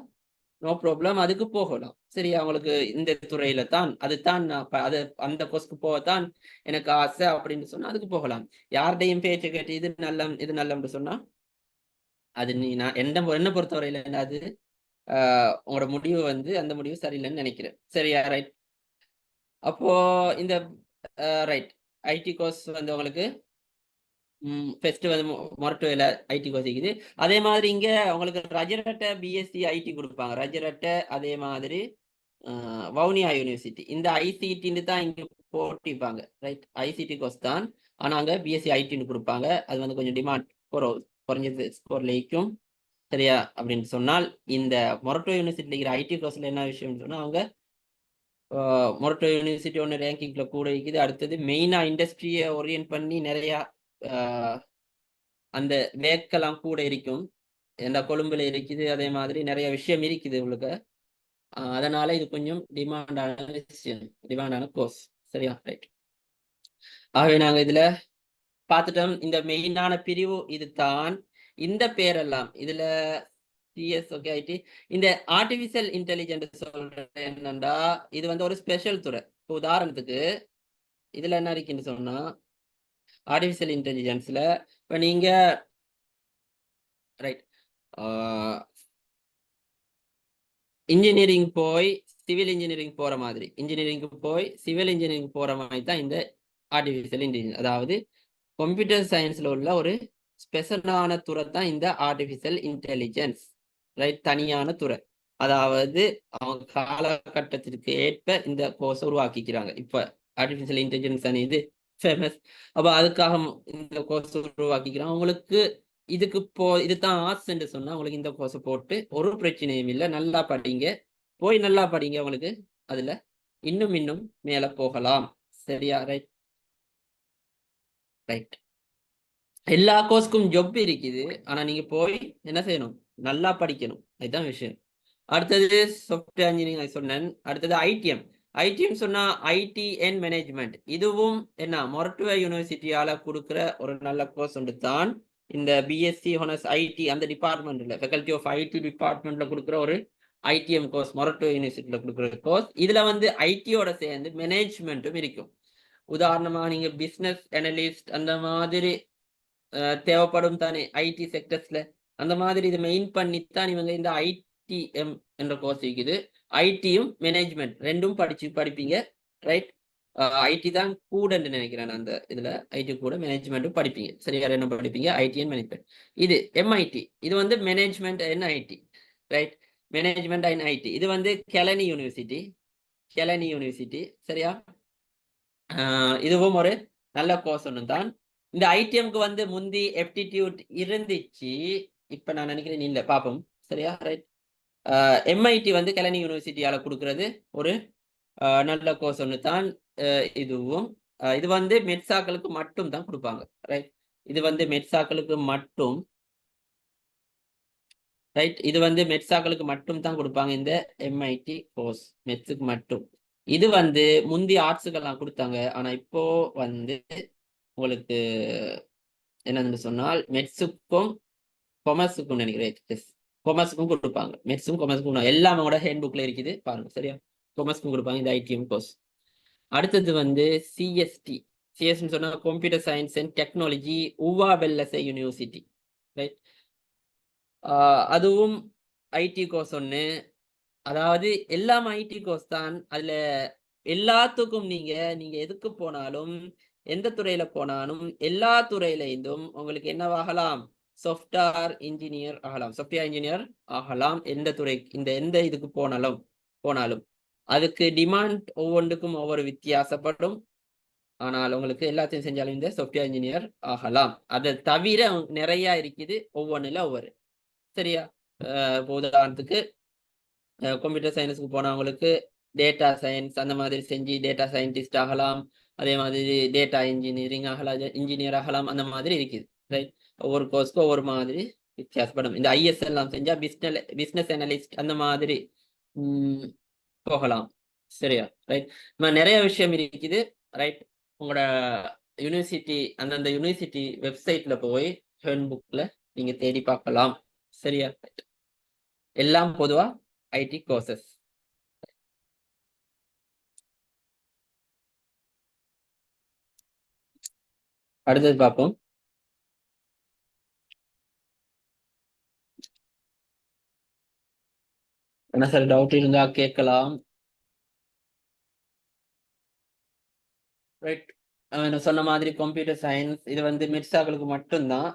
நோ ப்ராப்ளம், அதுக்கு போகலாம். சரி, அவங்களுக்கு இந்த துறையில தான் அதுதான் அது அந்த கோர்ஸ்க்கு போகத்தான் எனக்கு ஆசை அப்படின்னு சொன்னா அதுக்கு போகலாம். யார்டையும் பேச்சு கேட்டு இது நல்லம்னு சொன்னா அது நான் என்ன பொறுத்தவரையில அது உங்களோட முடிவு வந்து அந்த முடிவு சரியில்லைன்னு நினைக்கிறேன். சரியா? ரைட். அப்போ இந்த ரைட் ஐடி கோர்ஸ் வந்து உங்களுக்கு ஃபர்ஸ்ட் வந்து மொரட்டுவையில ஐடி கோர்ஸ் இருக்குது. அதே மாதிரி இங்க உங்களுக்கு ரஜரட்ட பிஎஸ்சி ஐடி கொடுப்பாங்க. ரஜரட்ட அதே மாதிரி வவுனியா யூனிவர்சிட்டி இந்த ஐசிடின்னு தான் இங்க போட்டிப்பாங்க. ரைட். ஐசிடி கோர்ஸ் தான், ஆனா அங்க பிஎஸ்சி ஐடின்னு கொடுப்பாங்க. அது வந்து கொஞ்சம் டிமாண்ட் குறைஞ்சது ஸ்கோர்லைக்கும். சரியா? அப்படின்னு சொன்னால் இந்த மொரட்டோ யூனிவர்சிட்டியில் இருக்கிற ஐடி கோர்ஸ்ல என்ன விஷயம்னு சொன்னா அவங்க மொரட்டோ யூனிவர்சிட்டி ஒன்று ரேங்கிங்ல கூட இருக்குது. அடுத்தது மெயினா இண்டஸ்ட்ரியை ஓரியன்ட் பண்ணி நிறைய அந்த வேக்கெல்லாம் கூட இருக்கும். எந்த கொழும்புல இருக்குது, அதே மாதிரி நிறைய விஷயம் இருக்குது உங்களுக்கு. அதனால இது கொஞ்சம் டிமாண்டான விஷயம், டிமாண்டான கோர்ஸ். சரியா? ரைட். ஆகவே நாங்க இதுல பார்த்துட்டோம். இந்த மெயினான பிரிவு இது தான். இந்த பேரெல்லாம் இதுல சிஎஸ் ஓகே ஐடி இந்த ஆர்டிபிஷியல் இன்டெலிஜென்ஸ் சொல்றது என்னண்டா இது வந்து ஒரு ஸ்பெஷல் துறை. இப்போ உதாரணத்துக்கு இதுல என்ன இருக்குன்னு சொன்னா ஆர்டிபிஷியல் இன்டெலிஜென்ஸ்ல இப்ப நீங்க ரைட் இன்ஜினியரிங் போய் சிவில் இன்ஜினியரிங் போற மாதிரி, இன்ஜினியரிங்க்கு போய் சிவில் இன்ஜினியரிங் போற மாதிரி தான் இந்த ஆர்டிபிஷியல் இன்டெலிஜென்ஸ். அதாவது கம்ப்யூட்டர் சயின்ஸ்ல உள்ள ஒரு ஸ்பெஷலான துறை தான் இந்த ஆர்டிபிஷியல் இன்டெலிஜென்ஸ். ரைட். தனியான துறை. அதாவது அவங்க காலகட்டத்திற்கு ஏற்ப இந்த கோர்ஸ் உருவாக்கிக்கிறாங்க. இப்ப ஆர்டிபிஷியல் இன்டெலிஜென்ஸ் இது ஃபேமஸ். அப்ப அதுக்காக இந்த கோர்ஸ் உருவாக்கிக்கிறாங்க. உங்களுக்கு இதுதான் ஆசைன்னு சொன்னா உங்களுக்கு இந்த கோர்ஸ் போட்டு ஒரு பிரச்சனையும் இல்லை. நல்லா படிங்க, போய் நல்லா படிங்க, உங்களுக்கு அதுல இன்னும் மேல போகலாம். சரியா? ரைட். ரைட். எல்லா கோர்ஸ்க்கும் ஜாப் இருக்குது. ஆனா நீங்க போய் என்ன செய்யணும்? நல்லா படிக்கணும். அதுதான் விஷயம். அடுத்தது சாஃப்ட்வேர் இன்ஜினியரிங் சொன்னேன். அடுத்தது ஐடிஎம். ஐடிஎம் சொன்னா ஐடி அண்ட் மேனேஜ்மெண்ட். இதுவும் என்ன மொரட்டுவ யூனிவர்சிட்டியால கொடுக்குற ஒரு நல்ல கோர்ஸ் ஒன்று தான் இந்த பிஎஸ்சி ஹானர்ஸ் ஐடி அந்த டிபார்ட்மெண்ட்ல ஃபேக்கல்டி ஆஃப் ஐடி டிபார்ட்மெண்ட்ல கொடுக்குற ஒரு ஐடிஎம் கோர்ஸ், மொரட்டுவ யூனிவர்சிட்டியில கொடுக்குற கோர்ஸ். இதுல வந்து ஐடியோட சேர்ந்து மேனேஜ்மெண்ட்டும் இருக்கும். உதாரணமா நீங்க பிசினஸ் அனலிஸ்ட் அந்த மாதிரி தேவைப்படும் தானே ஐடி செக்டர்ஸ்ல. அந்த மாதிரி இது மெயின் பண்ணித்தான் இவங்க இந்த ஐடிஎம் என்ற கோர்ஸ் இருக்குது. ஐடியும் மேனேஜ்மெண்ட் ரெண்டும் படிப்பீங்க. ரைட். ஐடி தான் கூடன்னு நினைக்கிறேன். அந்த இதுல ஐடி கூட மேனேஜ்மெண்ட்டும் படிப்பீங்க. சரியா, ரெண்டும் படிப்பீங்க, ஐடி அண்ட் மேனேஜ்மெண்ட். இது எம்ஐடி, இது வந்து management and IT. Right. Management and IT இது வந்து கெலனி யூனிவர்சிட்டி. கெலனி யூனிவர்சிட்டி. சரியா. இதுவும் ஒரு நல்ல கோர்ஸ் ஒன்று தான். இந்த ஐடிஎம்க்கு வந்து முந்தி எப்டிடியூட் இருந்துச்சு, இப்ப நான் நினைக்கிறேன் இல்ல, பாப்போம். சரியா. ரைட். எம்ஐடி வந்து கெலனி யூனிவர்சிட்டியால கொடுக்கறது ஒரு நல்ல கோர்ஸ் ஒன்று தான். இதுவும் இது வந்து மெட்சாக்களுக்கு மட்டும் தான் கொடுப்பாங்க. ரைட். இது வந்து மெட்சாக்களுக்கு மட்டும். ரைட். இது வந்து மெட்சாக்களுக்கு மட்டும் தான் கொடுப்பாங்க இந்த எம்ஐடி கோர்ஸ், மெட்ஸுக்கு மட்டும். இது வந்து முந்தி ஆர்ட்ஸுக்கெல்லாம் கொடுத்தாங்க. ஆனா இப்போ வந்து உங்களுக்கு என்னன்னு சொன்னால் மெட்ஸுக்கும் கொமர்ஸுக்கும் நினைக்கிறேன், கொமர்ஸுக்கும் கொடுப்பாங்க. மெட்ஸும் கொமர்ஸுக்கும் எல்லாமே கூட ஹேண்ட் புக்ல இருக்குது பாருங்க. சரியா. கொமர்ஸுக்கும் கொடுப்பாங்க இந்த ஐடிஎம் கோர்ஸ். அடுத்தது வந்து சிஎஸ்டி. சிஎஸ்டி சொன்னா computer science and technology, Uva Wellassa university. Right. அதுவும் ஐடி கோர்ஸ் ஒன்று. அதாவது எல்லாம் ஐடி கோர்ஸ் தான். அதுல எல்லாத்துக்கும் நீங்க நீங்க எதுக்கு போனாலும், எந்த துறையில போனாலும், எல்லா துறையிலிருந்தும் உங்களுக்கு என்னவாகலாம், சாஃப்ட்வேர் இன்ஜினியர் ஆகலாம். சாஃப்ட்வேர் இன்ஜினியர் ஆகலாம். எந்த துறை, இந்த எந்த இதுக்கு போனாலும் அதுக்கு டிமாண்ட் ஒவ்வொன்றுக்கும் ஒவ்வொரு வித்தியாசப்படும். ஆனால் உங்களுக்கு எல்லாத்தையும் செஞ்சாலும் இந்த சாஃப்ட்வேர் இன்ஜினியர் ஆகலாம். அதை தவிர நிறைய இருக்குது, ஒவ்வொன்றுல ஒவ்வொரு. சரியா. உதாரணத்துக்கு கம்ப்யூட்டர் சயின்ஸுக்கு போனவங்களுக்கு டேட்டா சயின்ஸ் அந்த மாதிரி செஞ்சு டேட்டா சயின்டிஸ்ட் ஆகலாம். அதே மாதிரி டேட்டா இன்ஜினியரிங் ஆகலாம், இன்ஜினியர் ஆகலாம். அந்த மாதிரி இருக்குது. ரைட். ஒவ்வொரு கோர்ஸ்க்கும் ஒவ்வொரு மாதிரி வித்தியாசப்படும். இந்த ஐஎஸ் எல்லாம் செஞ்சா பிஸ்னஸ் அனலிஸ்ட் அந்த மாதிரி போகலாம். சரியா. ரைட். நிறைய விஷயம் இருக்குது. ரைட். உங்களோட யூனிவர்சிட்டி, அந்தந்த யூனிவர்சிட்டி வெப்சைட்ல போய் ஹேண்ட் புக்ல நீங்க தேடி பார்க்கலாம். சரியா. எல்லாம் பொதுவா ஐடி கோர்சஸ். அடுத்தது பார்ப்போம். என்ன சார் டவுட் இருந்தா கேட்கலாம். ரைட். நான் சொன்ன மாதிரி கம்ப்யூட்டர் சயின்ஸ் இது வந்து மிர்சாக்களுக்கு மட்டும்தான்.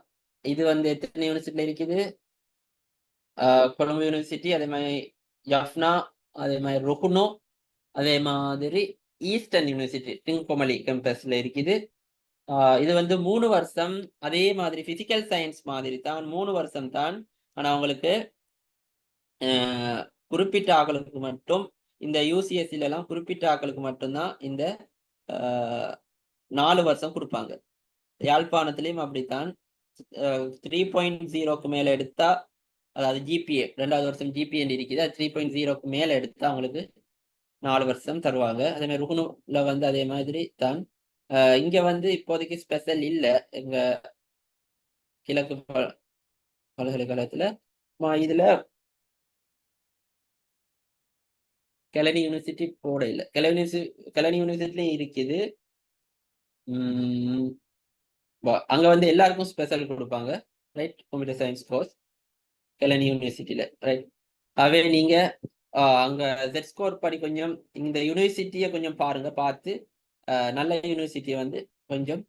இது வந்து எத்தனை யூனிவர்சிட்டியில இருக்குது, கொழும்பு யூனிவர்சிட்டி, அதே மாதிரி ஜஃப்னா, அதே மாதிரி ருகுனோ, அதே மாதிரி ஈஸ்டர்ன் யூனிவர்சிட்டி டிங்கோமலி கேம்பஸ்ல இருக்குது. இது வந்து 3 வருஷம். அதே மாதிரி பிசிக்கல் சயின்ஸ் மாதிரி தான் 3 வருஷம் தான். ஆனா உங்களுக்கு குறிப்பிட்ட ஆக்களுக்கு மட்டும், இந்த யூசிஎஸ்சில எல்லாம் குறிப்பிட்ட ஆக்களுக்கு மட்டும்தான் இந்த 4 வருஷம் கொடுப்பாங்க. யாழ்ப்பாணத்திலையும் அப்படித்தான். 3.0க்கு மேல எடுத்தா, அதாவது ஜிபிஏ 2வது வருஷம் ஜிபிஏ இருக்குது, அது 3.0க்கு மேல எடுத்தா அவங்களுக்கு 4 வருஷம் தருவாங்க. அதே மாதிரி ருகுனுல வந்து அதே மாதிரி தான். இங்க வந்து இப்போதைக்கு ஸ்பெஷல் இல்ல எங்க கிழக்கு பல்கலைக்கழகத்துல. இதுல கெலனி யூனிவர்சிட்டி போட இல்லை. கெலனி யூனிவர்சிட்டிலையும் இருக்குது. அங்க வந்து எல்லாருக்கும் ஸ்பெஷல் கொடுப்பாங்க. Right. Computer science course Kelani யூனிவர்சிட்டியில. ரைட். ஆகவே நீங்க அங்க ஜெட் ஸ்கோர் படி கொஞ்சம் இந்த யூனிவர்சிட்டியை கொஞ்சம் பாருங்க. பார்த்து நல்ல யூனிவர்சிட்டியை வந்து கொஞ்சம்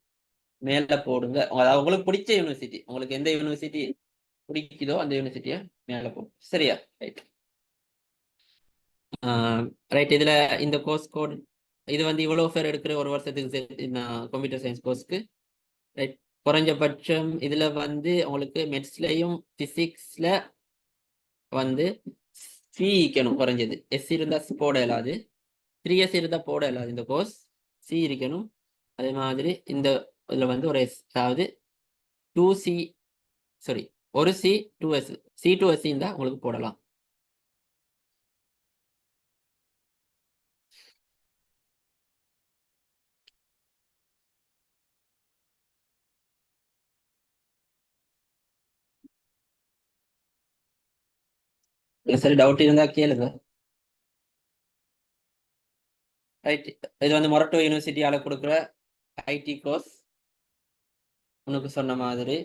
மேல போடுங்க. அதாவது உங்களுக்கு பிடிச்ச யூனிவர்சிட்டி, உங்களுக்கு எந்த யூனிவர்சிட்டி பிடிக்குதோ அந்த யூனிவர்சிட்டியை மேல போடும். சரியா. ரைட். ரைட். இதுல இந்த கோர்ஸ் கோட் இது வந்து இவ்வளவு பேர் எடுக்கிற ஒரு வருஷத்துக்கு கம்ப்யூட்டர் சயின்ஸ் கோர்ஸ்க்கு. ரைட். குறைஞ்சபட்சம் இதுல வந்து உங்களுக்கு மெட்ஸ்லயும் பிசிக்ஸ்ல வந்து சி இருக்கணும் குறைஞ்சது. எஸ் இருந்தா போட இயலாது, 3S இருந்தா போட இயலாது. இந்த கோர்ஸ் சி இருக்கணும். அதே மாதிரி இந்த இதுல வந்து ஒரு எஸ், அதாவது 2C, சாரி, ஒரு சி 2S, C2S இருந்தா உங்களுக்கு போடலாம். சரி, டவுட் இருந்தா கேளுங்க. ரைட். இது வந்து மொரட்டோ யூனிவர்சிட்டியால கொடுக்குற ஐடி கோர்ஸ். உனக்கு சொன்ன மாதிரி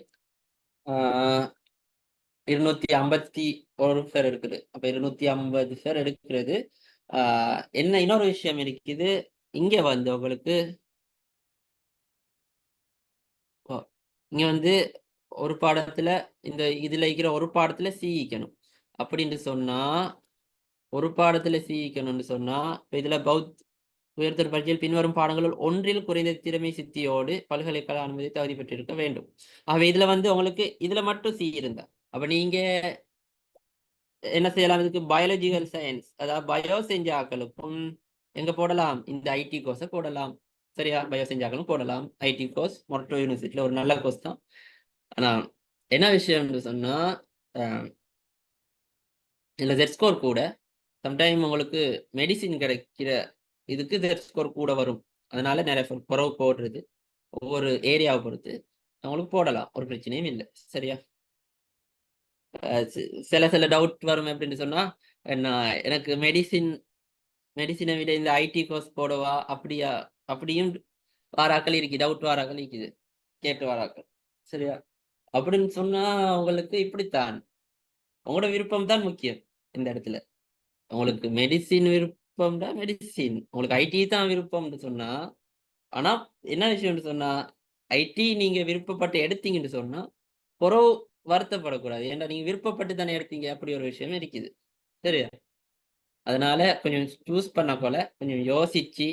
251 பேர் இருக்குது. அப்ப 250 பேர் எடுக்கிறது. என்ன இன்னொரு விஷயம் இருக்குது. இங்க வந்து உங்களுக்கு இங்க வந்து ஒரு பாடத்துல இந்த இதுல இருக்கிற ஒரு பாடத்துல சிக்கணும் அப்படின்னு சொன்னா, ஒரு பாடத்துல சிக்கணும்னு சொன்னா, இதுல உயர்தர பரீட்சையில் பின்வரும் பாடங்களுள் ஒன்றில் குறைந்த திறமை சித்தியோடு பல்கலைக்கழக அனுமதி தகுதி பெற்றிருக்க வேண்டும். ஆகவே இதுல வந்து உங்களுக்கு இதுல மட்டும் சி இருந்தா, அப்ப நீங்க என்ன செய்யலாம்? இதுக்கு பயாலஜிக்கல் சயின்ஸ், அதாவது பயோ செஞ்ச ஆக்களுக்கும் எங்க போடலாம்? இந்த ஐடி கோர்ஸை போடலாம். சரியா? பயோ செஞ்ச ஆக்களும் போடலாம் ஐடி கோர்ஸ். மொரட்டோ யூனிவர்சிட்டியில ஒரு நல்ல கோர்ஸ் தான். ஆனா என்ன விஷயம்னு சொன்னா, இதுல ஜெட் ஸ்கோர் கூட. சம்டைம் உங்களுக்கு மெடிசின் கிடைக்கிற இதுக்கு ஜெட் ஸ்கோர் கூட வரும். அதனால நிறைய குறவு போடுறது ஒவ்வொரு ஏரியாவை பொறுத்து அவங்களுக்கு போடலாம், ஒரு பிரச்சனையும் இல்லை. சரியா? சில சில டவுட் வரும் அப்படின்னு சொன்னா, நான் எனக்கு மெடிசினை விட இந்த ஐடி கோர்ஸ் போடவா அப்படியா, அப்படியும் வாராக்கள் இருக்கு, டவுட் வாராக்கள் இருக்குது, கேட்டு வாராக்கள். சரியா? அப்படின்னு சொன்னா உங்களுக்கு இப்படித்தான், உங்களோட விருப்பம் தான் முக்கியம் இந்த இடத்துல. உங்களுக்கு மெடிசின் விருப்பம் தான் மெடிசின், உங்களுக்கு ஐடி தான் விருப்பம்னு சொன்னா. ஆனா என்ன விஷயம்னு சொன்னா, ஐடி நீங்க விருப்பப்பட்டு எடுத்தீங்கன்னு சொன்னா பொறவு வருத்தப்படக்கூடாது. ஏன்னா நீங்க விருப்பப்பட்டு தானே எடுத்தீங்க, அப்படி ஒரு விஷயம் இருக்குது. சரியா? அதனால கொஞ்சம் சூஸ் பண்ண போல கொஞ்சம் யோசிச்சு,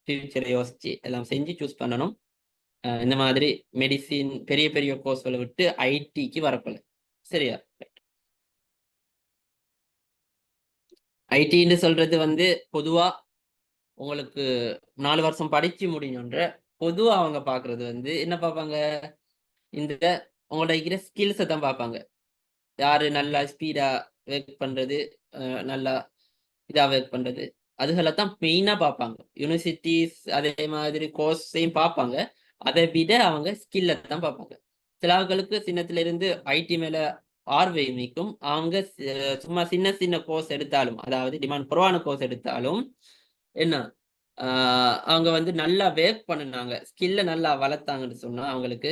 ஃபியூச்சரை யோசிச்சு எல்லாம் செஞ்சு சூஸ் பண்ணணும். இந்த மாதிரி மெடிசின் பெரிய பெரிய கோர்ஸ்களை விட்டு ஐடிக்கு வரப்போல. சரியா? ஐடின்னு சொல்றது வந்து பொதுவா உங்களுக்கு 4 வருஷம் படிச்சு முடிஞ்சோன்ற பொதுவா அவங்க பாக்குறது வந்து என்ன பார்ப்பாங்க? இந்த உங்களோட இருக்கிற ஸ்கில்ஸை தான் பார்ப்பாங்க. யாரு நல்லா ஸ்பீடா ஒர்க் பண்றது, நல்லா இதா ஒர்க் பண்றது, அதுகளை தான் மெயினா பார்ப்பாங்க. யூனிவர்சிட்டிஸ் அதே மாதிரி கோர்ஸையும் பார்ப்பாங்க. அதை விட அவங்க ஸ்கில்ல தான் பார்ப்பாங்க. சில ஆட்களுக்கு சின்னத்துல இருந்து ஐடி மேல ஆர்வை மிக்கும். அவங்க சும்மா சின்ன சின்ன கோர்ஸ் எடுத்தாலும், அதாவது டிமாண்ட் குறைவான கோர்ஸ் எடுத்தாலும் என்ன அவங்க வந்து நல்லா ஒர்க் பண்ணினாங்க, ஸ்கில்ல நல்லா வளர்த்தாங்கன்னு சொன்னா அவங்களுக்கு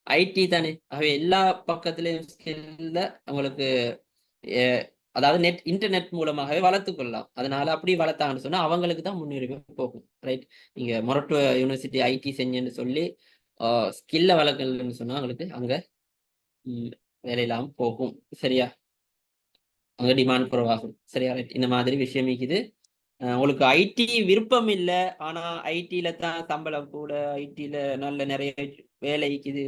ஐடி தானே. ஆகவே எல்லா பக்கத்திலையும் ஸ்கில்ல அவங்களுக்கு அதாவது இன்டர்நெட் மூலமாகவே வளர்த்து கொள்ளலாம். அதனால அப்படி வளர்த்தாங்கன்னு சொன்னா அவங்களுக்கு தான் முன்னுரிமை போகும். ரைட்? நீங்க மொரட்டோ யூனிவர்சிட்டி ஐடி செஞ்சுன்னு சொல்லி ஸ்கில்ல வளர்க்கலன்னு சொன்னா அவங்களுக்கு அங்க வேலையில்லாம போகும். சரியா? அங்க டிமாண்ட் குறைவாகும். சரியா? ரைட். இந்த மாதிரி விஷயம் இருக்குது. உங்களுக்கு ஐடி விருப்பம் இல்லை, ஆனா ஐடியில தான் சம்பளம் கூட, ஐடியில நல்ல நிறைய வேலை இருக்குது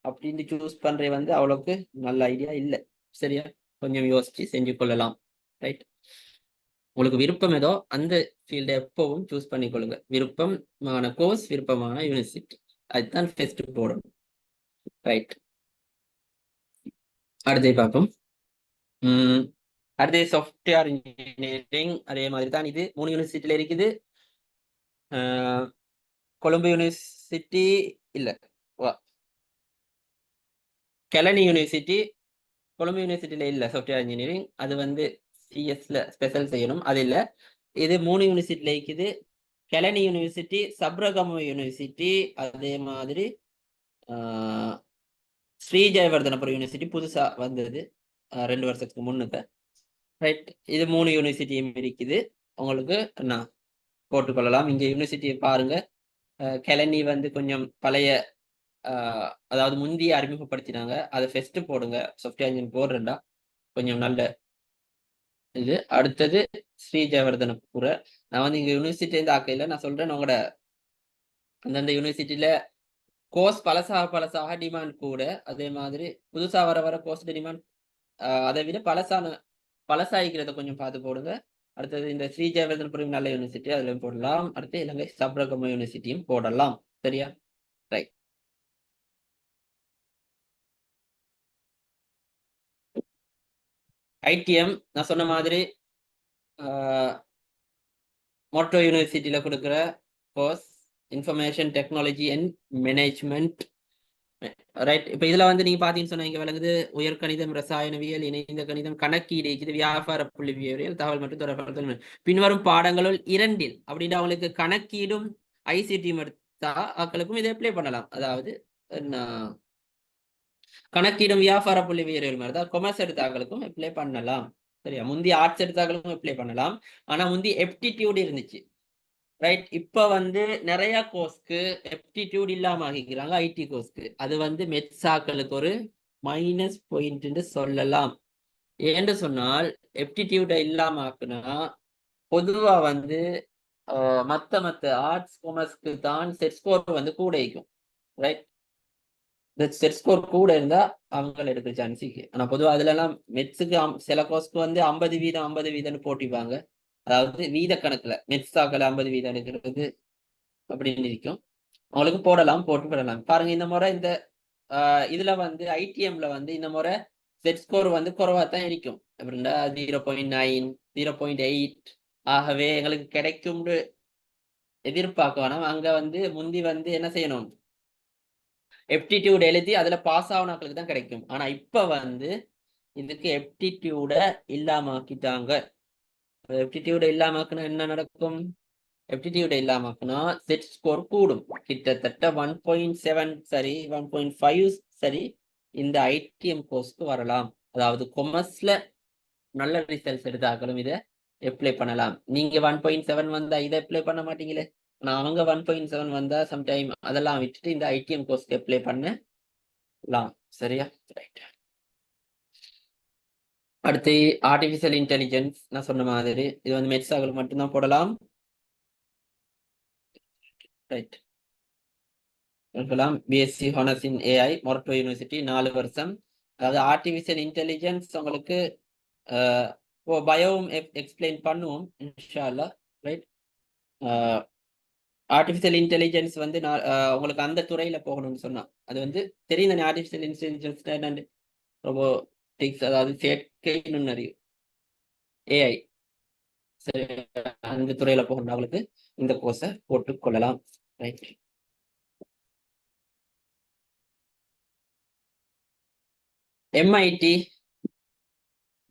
அப்படின்னு சூஸ் பண்றது வந்து அவ்வளவுக்கு நல்ல ஐடியா இல்லை. சரியா? கொஞ்சம் யோசிச்சு செஞ்சு கொள்ளலாம். ரைட்? உங்களுக்கு விருப்பம் ஏதோ அந்த ஃபீல்டை எப்பவும் சூஸ் பண்ணிக்கொள்ளுங்க. விருப்பமான கோர்ஸ், விருப்பமான யூனிவர்சிட்டி, அதுதான் ஃபர்ஸ்ட் போடணும். ரைட்? அடுத்து பார்ப்போம். அடுத்து சாஃப்ட்வேர் இன்ஜினியரிங். அதே மாதிரி தான் இது 3 யூனிவர்சிட்டியில இருக்குது. கொழும்பு யூனிவர்சிட்டி இல்ல, கெலனி யூனிவர்சிட்டி. கொழும்பு யூனிவர்சிட்டியில இல்ல சாஃப்ட்வேர் இன்ஜினியரிங். அது வந்து சிஎஸ்ல ஸ்பெஷல் செய்யணும், அது இல்ல. இது 3 யூனிவர்சிட்டியில இருக்குது. கெலனி யூனிவர்சிட்டி, சப்ரகம யூனிவர்சிட்டி, அதே மாதிரி ஸ்ரீ ஜெயவர்தனபுரம் யூனிவர்சிட்டி புதுசா வந்தது 2 வருஷத்துக்கு முன்னுக்கு. ரைட்? இது 3 யூனிவர்சிட்டியும் இருக்குது. உங்களுக்கு நான் போட்டுக்கொள்ளலாம். இங்க யூனிவர்சிட்டியை பாருங்க. கெலனி வந்து கொஞ்சம் பழைய, அதாவது முந்தைய அறிமுகப்படுத்தினாங்க. அதை ஃபெஸ்ட் போடுங்க. சாஃப்ட்வேர் இன்ஜின் போடுறா கொஞ்சம் நல்ல இது. அடுத்தது ஸ்ரீ ஜெயவர்தனபுர. நான் வந்து இங்க யூனிவர்சிட்டி இருந்து ஆக்கையில நான் சொல்றேன், உங்களோட அந்தந்த யூனிவர்சிட்டியில கோர்ஸ் பழசாக டிமாண்ட் கூட. அதே மாதிரி புதுசா வர வர கோர்ஸ் டிமாண்ட் அதை விட பழசாயிக்கிறத கொஞ்சம் பார்த்து போடுங்க. அடுத்தது இந்த ஸ்ரீ ஜெயவர்தனபுரம் நல்ல யூனிவர்சிட்டி, அதுல போடலாம். அடுத்து இலங்கை சப்ரகம யூனிவர்சிட்டியும் போடலாம். சரியா? ரைட். ஐடிஎம் நான் சொன்ன மாதிரி மோட்டோ யூனிவர்சிட்டியில கொடுக்குற course information technology and management. Right. இப்ப இதுல வந்து நீங்க பாத்தீங்கன்னு சொன்னா இங்க விளங்குது உயர்கணிதம், ரசாயனவியல், இணைந்த கணிதம், கணக்கீடு, இது வியாபார புள்ளிவியல், தகவல் மற்றும் தொடர்பு பின்வரும் பாடங்களுள் இரண்டில் அப்படின்னா அவங்களுக்கு கணக்கீடும் ஐசிடி எடுத்தா ஆக்களுக்கும் இதை அப்ளை பண்ணலாம். அதாவது கணக்கீடும் வியாபார புள்ளிவியல் மாதிரி தான் கொமர்ஸ் எடுத்தாக்களுக்கும் அப்ளை பண்ணலாம். சரியா, முந்தி ஆர்ட்ஸ் எடுத்தாக்களுக்கும் அப்ளை பண்ணலாம். ஆனா முந்தி எப்டிடியூட் இருந்துச்சு. ரைட். இப்ப வந்து நிறைய கோர்ஸ்க்கு எப்டிடியூட் இல்லாம ஆகிக்கிறாங்க ஐடி கோர்ஸ்க்கு. அது வந்து மெட்ஸாக்களுக்கு ஒரு மைனஸ் பாயிண்ட் சொல்லலாம். ஏன்னு சொன்னால் எப்டிடியூட இல்லாம ஆக்குனா பொதுவா வந்து மத்த ஆர்ட்ஸ் காமர்ஸ்க்கு தான் செட் ஸ்கோர் வந்து கூட இருக்கும். ரைட். இந்த செட் ஸ்கோர் கூட இருந்தா அவங்க எடுக்கிற சான்ஸ் இருக்கு. ஆனா பொதுவா அதுல எல்லாம் மெட்ஸுக்கு சில கோர்ஸ்க்கு வந்து 50% 50% போட்டிப்பாங்க. அதாவது வீத கணக்குல மெட்ஸாக்கள் 50% எடுக்கிறது அப்படின்னு இருக்கும். அவங்களுக்கு போடலாம், போட்டு விடலாம். பாருங்க இந்த முறை இந்த இதுல வந்து ஐடிஎம்ல வந்து இந்த முறை செட் ஸ்கோர் வந்து குறைவா தான் இருக்கும். அப்படின்னா 0.9 0.8 ஆகவே எங்களுக்கு கிடைக்கும் எதிர்பார்க்க வேணாம். அங்க வந்து முந்தி வந்து என்ன செய்யணும், எப்டிடியூட் எழுதி அதுல பாஸ் ஆகணுக்களுக்கு தான் கிடைக்கும். ஆனா இப்ப வந்து இதுக்கு எப்டிடியூட இல்லாம ஆக்கிட்டாங்க. எப்டிடியூட இல்லாம ஆக்குனா என்ன நடக்கும், எப்டிடியூட இல்லாமக்குனா செட் ஸ்கோர் கூடும். கிட்டத்தட்ட 1.7 சரி 1.5 சரி இந்த ஐடிஎம் கோர்ஸ்க்கு வரலாம். அதாவது கொமர்ஸ்ல நல்ல ரிசல்ட்ஸ் எடுத்தாக்களும் இதை அப்ளை பண்ணலாம். நீங்க 1.7 வந்தா இதை அப்ளை பண்ண மாட்டீங்களே. நான் அவங்க 1.7 வந்தா சம்டைம் அதெல்லாம் விட்டுட்டு இந்த ஐடிஎம் கோர்ஸ்க்கு அப்ளை பண்ணலாம். சரியா, ரைட். அடுத்து ஆர்டிபிஷியல் இன்டெலிஜென்ஸ். நான் சொன்ன மாதிரி இது வந்து மெட்ஸாக்கள் மட்டும்தான் போடலாம். ரைட். இருக்கலாம். BSc honours in AI Moratuwa university 4 வருஷம். அதாவது ஆர்டிபிஷியல் இன்டெலிஜென்ஸ் உங்களுக்கு பயோவும் எக்ஸ்பிளைன் பண்ணுவோம் இன்ஷா அல்லாஹ். ரைட். ஆர்டிபிஷியல் இன்டெலிஜென்ஸ் வந்து உங்களுக்கு அந்த துறையில போகணும்னு சொன்னா அது வந்து தெரியும் தானே. ஆர்டிபிஷியல் இன்டெலிஜென்ஸ் என்னன்னு, ரோபோட்டிக்ஸ், அதாவது செயற்கை நுண்ணறிவு ஏஐ. சரி, அந்த துறையில போகணும் அவங்களுக்கு இந்த கோர்ஸை போட்டுக் கொள்ளலாம். Right. MIT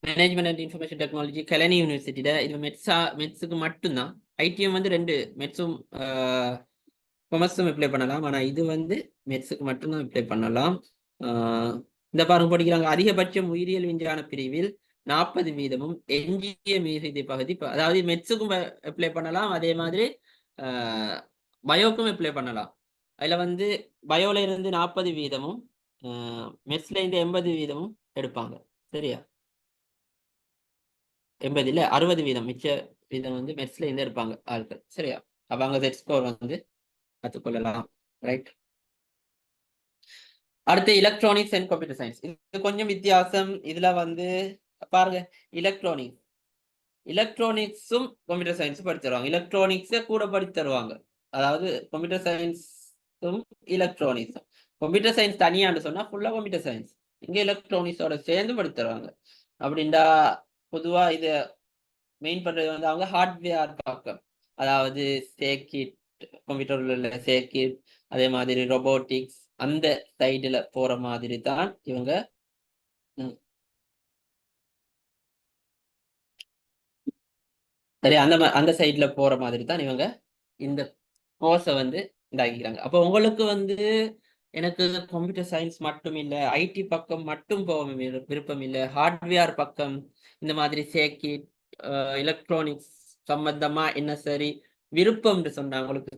management and information technology Kelani யூனிவர்சிட்டியில இது மெட்ஸுக்கு மட்டும்தான். ஐடிஎம் வந்து 2 மெட்ஸும் கொமர்ஸும் அப்ளை பண்ணலாம். ஆனா இது வந்து மெட்ஸுக்கு மட்டும்தான் அப்ளை பண்ணலாம். இந்த பாருங்க படிக்கிறாங்க. அதிகபட்சம் உயிரியல் விஞ்ஞான பிரிவில் 40% எஞ்சிய மீதி பகுதி, அதாவது மெட்ஸுக்கும் அப்ளை பண்ணலாம், அதே மாதிரி பயோக்கும் அப்ளை பண்ணலாம். அதுல வந்து பயோல இருந்து 40%, மெட்ஸ்ல இருந்து 80% எடுப்பாங்க. சரியா, 80 இல்ல 60%, மிச்ச வீதம் வந்து மெட்ஸ்ல இருந்து எடுப்பாங்க ஆட்கள். சரியா, அவங்க செட் ஸ்கோர் வந்து கற்றுக்கொள்ளலாம். ரைட். அடுத்து எலக்ட்ரானிக்ஸ் அண்ட் கம்ப்யூட்டர் சயின்ஸ். இது கொஞ்சம் வித்தியாசம். இதுல வந்து பாருங்க, எலக்ட்ரானிக்ஸும் கம்ப்யூட்டர் சயின்ஸும் படிச்சு தருவாங்க. எலக்ட்ரானிக்ஸை கூட படிச்சு தருவாங்க. அதாவது கம்ப்யூட்டர் சயின்ஸும் எலக்ட்ரானிக்ஸும். கம்ப்யூட்டர் சயின்ஸ் தனியான்னு சொன்னா ஃபுல்லா கம்ப்யூட்டர் சயின்ஸ். இங்க எலக்ட்ரானிக்ஸோட சேர்ந்து படிச்சு தருவாங்க. அப்படின்டா பொதுவா இது மெயின் பண்றது வந்து அவங்க ஹார்ட்வேர் பக்கம், அதாவது சேர்க்கிட், கம்ப்யூட்டர்ல உள்ள சேர்க்கிட், அதே மாதிரி ரொபோட்டிக்ஸ் அந்த சைடுல போற மாதிரி தான் இவங்க. சரி, அந்த சைட்ல போற மாதிரி தான் இவங்க இந்த கோர்ஸை வந்து இதாகிக்கிறாங்க. அப்போ உங்களுக்கு வந்து எனக்கு கம்ப்யூட்டர் சயின்ஸ் மட்டும் இல்லை, ஐடி பக்கம் மட்டும் போக விருப்பம் இல்லை, ஹார்ட்வேர் பக்கம் இந்த மாதிரி சேர்க்கிட் எலக்ட்ரானிக்ஸ் சம்பந்தமா என்ன சரி விருப்பம்னு சொன்னா உங்களுக்கு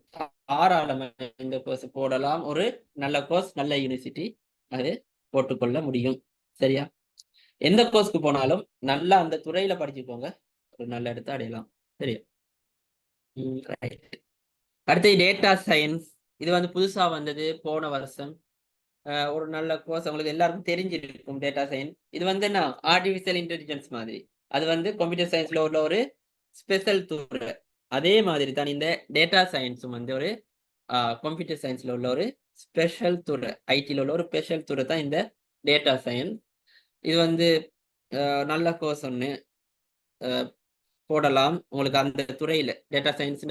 தாராளமா இந்த கோர்ஸ் போடலாம். ஒரு நல்ல கோர்ஸ், நல்ல யூனிவர்சிட்டி, அது போட்டுக்கொள்ள முடியும். சரியா, எந்த கோர்ஸ்க்கு போனாலும் நல்லா அந்த துறையில படிச்சுக்கோங்க, ஒரு நல்ல இடத்த அடையலாம். சரியா. ரைட். அடுத்து டேட்டா சயின்ஸ். இது வந்து புதுசா வந்தது போன வருஷம். ஒரு நல்ல கோர்ஸ், உங்களுக்கு எல்லாருக்கும் தெரிஞ்சிருக்கும் டேட்டா சயின்ஸ். இது வந்து என்ன, ஆர்டிபிஷியல் இன்டெலிஜென்ஸ் மாதிரி. அது வந்து கம்ப்யூட்டர் சயின்ஸ்ல உள்ள ஒரு ஸ்பெஷல் துறை. அதே மாதிரி தான் இந்த டேட்டா சயின்ஸும் வந்து ஒரு கம்ப்யூட்டர் சயின்ஸ்ல உள்ள ஒரு ஸ்பெஷல் துறை, ஐடியில் உள்ள ஒரு ஸ்பெஷல் துறை தான் இந்த டேட்டா சயின்ஸ். இது வந்து நல்ல கோர்ஸ் ஒன்று போடலாம் உங்களுக்கு அந்த துறையில. டேட்டா சயின்ஸ்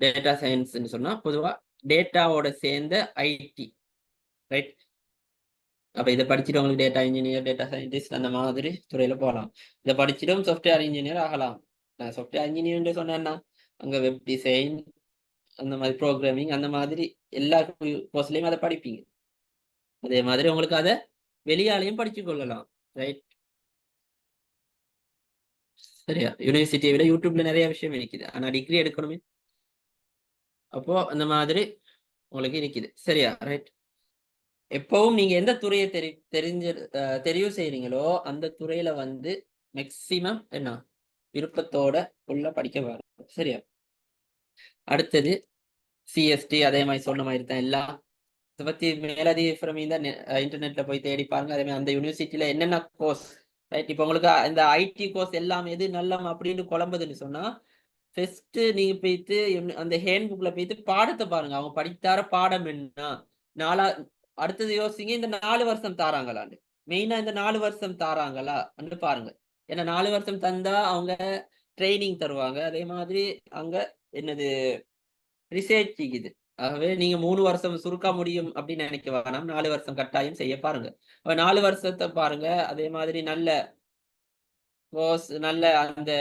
டேட்டா சயின்ஸ்ன்னு சொன்னா பொதுவா டேட்டாவோட சேர்ந்த ஐடி, ரைட். அப்ப இதை படிச்சுட்டு உங்களுக்கு டேட்டா இன்ஜினியர், டேட்டா சயின்டிஸ்ட் அந்த மாதிரி துறையில போகலாம். இதை படிச்சுட்டும் சாஃப்ட்வேர் இன்ஜினியர் ஆகலாம். நான் சாஃப்ட்வேர் இன்ஜினியர் சொன்னேன்னா அங்க வெப் டிசைன் அந்த மாதிரி ப்ரோக்ராமிங் அந்த மாதிரி எல்லா கோர்ஸ்லயும் அதை படிப்பீங்க. அதே மாதிரி உங்களுக்கு அதை வெளியாலையும் படிச்சு கொள்ளலாம். ரைட். சரியா? யூனிவர்சிட்டியை விட யூடியூப்ல நிறைய விஷயம் இருக்குது. ஆனா டிகிரி எடுக்கணுமே. அப்போ அந்த மாதிரி உங்களுக்கு இருக்குது. சரியா? ரைட். எப்பவும் நீங்க எந்த துறையை தெரிவு செய்றீங்களோ அந்த துறையில வந்து மேக்சிமம் என்ன விருப்பத்தோட உள்ள படிக்க வரும். சரியா? அடுத்தது சிஎஸ்டி அதே மாதிரி சொன்ன மாதிரி தான் எல்லாம். இதை பத்தி மேலதிக தான் இன்டர்நெட்ல போய் தேடி பாருங்க. அதே மாதிரி அந்த யூனிவர்சிட்டியில என்னென்ன கோர்ஸ், ரைட். இப்போ உங்களுக்கு இந்த ஐடி கோர்ஸ் எல்லாம் எது நல்லம் அப்படின்னு குழம்புதுன்னு சொன்னா ஃபர்ஸ்ட் நீங்க போயிட்டு அந்த ஹேண்ட் புக்ல போயிட்டு பாடத்தை பாருங்க. அவங்க படித்தார பாடம் என்ன, நாலா அடுத்தது யோசிங்க இந்த 4 வருஷம் தாராங்களான்னு. மெயினா இந்த 4 வருஷம் தாராங்களா பாருங்க. ஏன்னா 4 வருஷம் தந்தா அவங்க ட்ரைனிங் தருவாங்க. அதே மாதிரி அங்க என்னது ரிசர்ச் இருக்குது. ஆகவே நீங்க 3 வருஷம் சுருக்க முடியும் அப்படின்னு நினைக்க வேணாம். 4 வருஷம் கட்டாயம் செய்ய பாருங்க. 4 வருஷத்தை பாருங்க. அதே மாதிரி நல்ல கோர்ஸ் நல்ல அந்த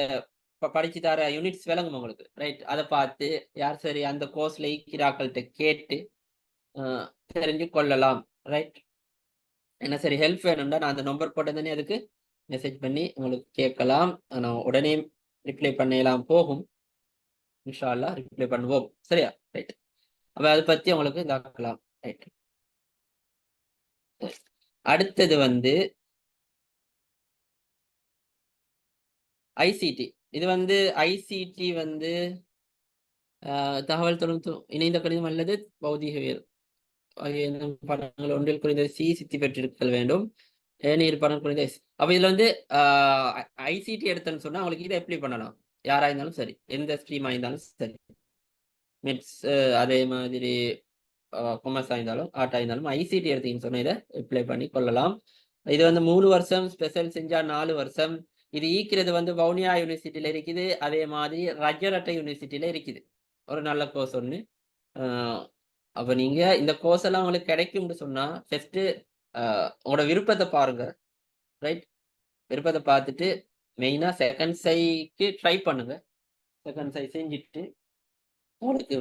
படிச்சு தர யூனிட்ஸ் விளங்கும் உங்களுக்கு. ரைட். அதை பார்த்து யார் சரி அந்த கோர்ஸ்ல ஈக்கிறாக்கள்கிட்ட கேட்டு தெரிஞ்சு கொள்ளலாம். ரைட். என்ன சரி ஹெல்ப் வேணும்னா நான் அந்த நம்பர் போட்டதுனே அதுக்கு மெசேஜ் பண்ணி உங்களுக்கு கேட்கலாம். நான் உடனே ரிப்ளை பண்ணலாம் போகும். இன்ஷா அல்லாஹ் ரிப்ளை பண்ணுவோம். சரியா? ரைட். அப்ப அதை பத்தி உங்களுக்கு இதாக்கலாம். ரைட். அடுத்தது வந்து ஐசிடி. இது வந்து ஐசிடி வந்து தகவல் தொழில்நுட்பம் இணைந்த கணிதம் அல்லது பௌதிகவியல் ஆகிய படங்கள் ஒன்றில் குறைந்தது சி சித்தி பெற்றிருத்தல் வேண்டும். ஏனைய படம் குறைந்த எஸ். அப்ப இதுல வந்து ஐசிடி எடுத்தேன்னு சொன்னா அவங்களுக்கு இதை அப்ளை பண்ணலாம். யாரா இருந்தாலும் சரி, எந்த ஸ்ட்ரீமா இருந்தாலும் சரி. மெட்ஸ் அதே மாதிரி கொமர்ஸ் ஆயிருந்தாலும் ஆர்ட் ஆயிருந்தாலும் ஐசிடி எடுத்தீங்கன்னு சொன்னா இதை அப்ளை பண்ணி கொள்ளலாம். இது வந்து 3 வருஷம், ஸ்பெஷல் செஞ்சா 4 வருஷம். இது ஈக்கிறது வந்து வவுனியா யூனிவர்சிட்டியில இருக்குது. அதே மாதிரி ரஜரட்ட யூனிவர்சிட்டியில இருக்குது. ஒரு நல்ல கோர்ஸ் ஒன்று. அப்ப நீங்க இந்த கோர்ஸ் எல்லாம் உங்களுக்கு கிடைக்கும்னு சொன்னா ஃபர்ஸ்ட் உங்களோட விருப்பத்தை பாருங்க. ரைட். விருப்பத்தை பார்த்துட்டு மெயினா செகண்ட் சைக்கு ட்ரை பண்ணுங்க. செகண்ட் சை செஞ்சுட்டு உங்களுக்கு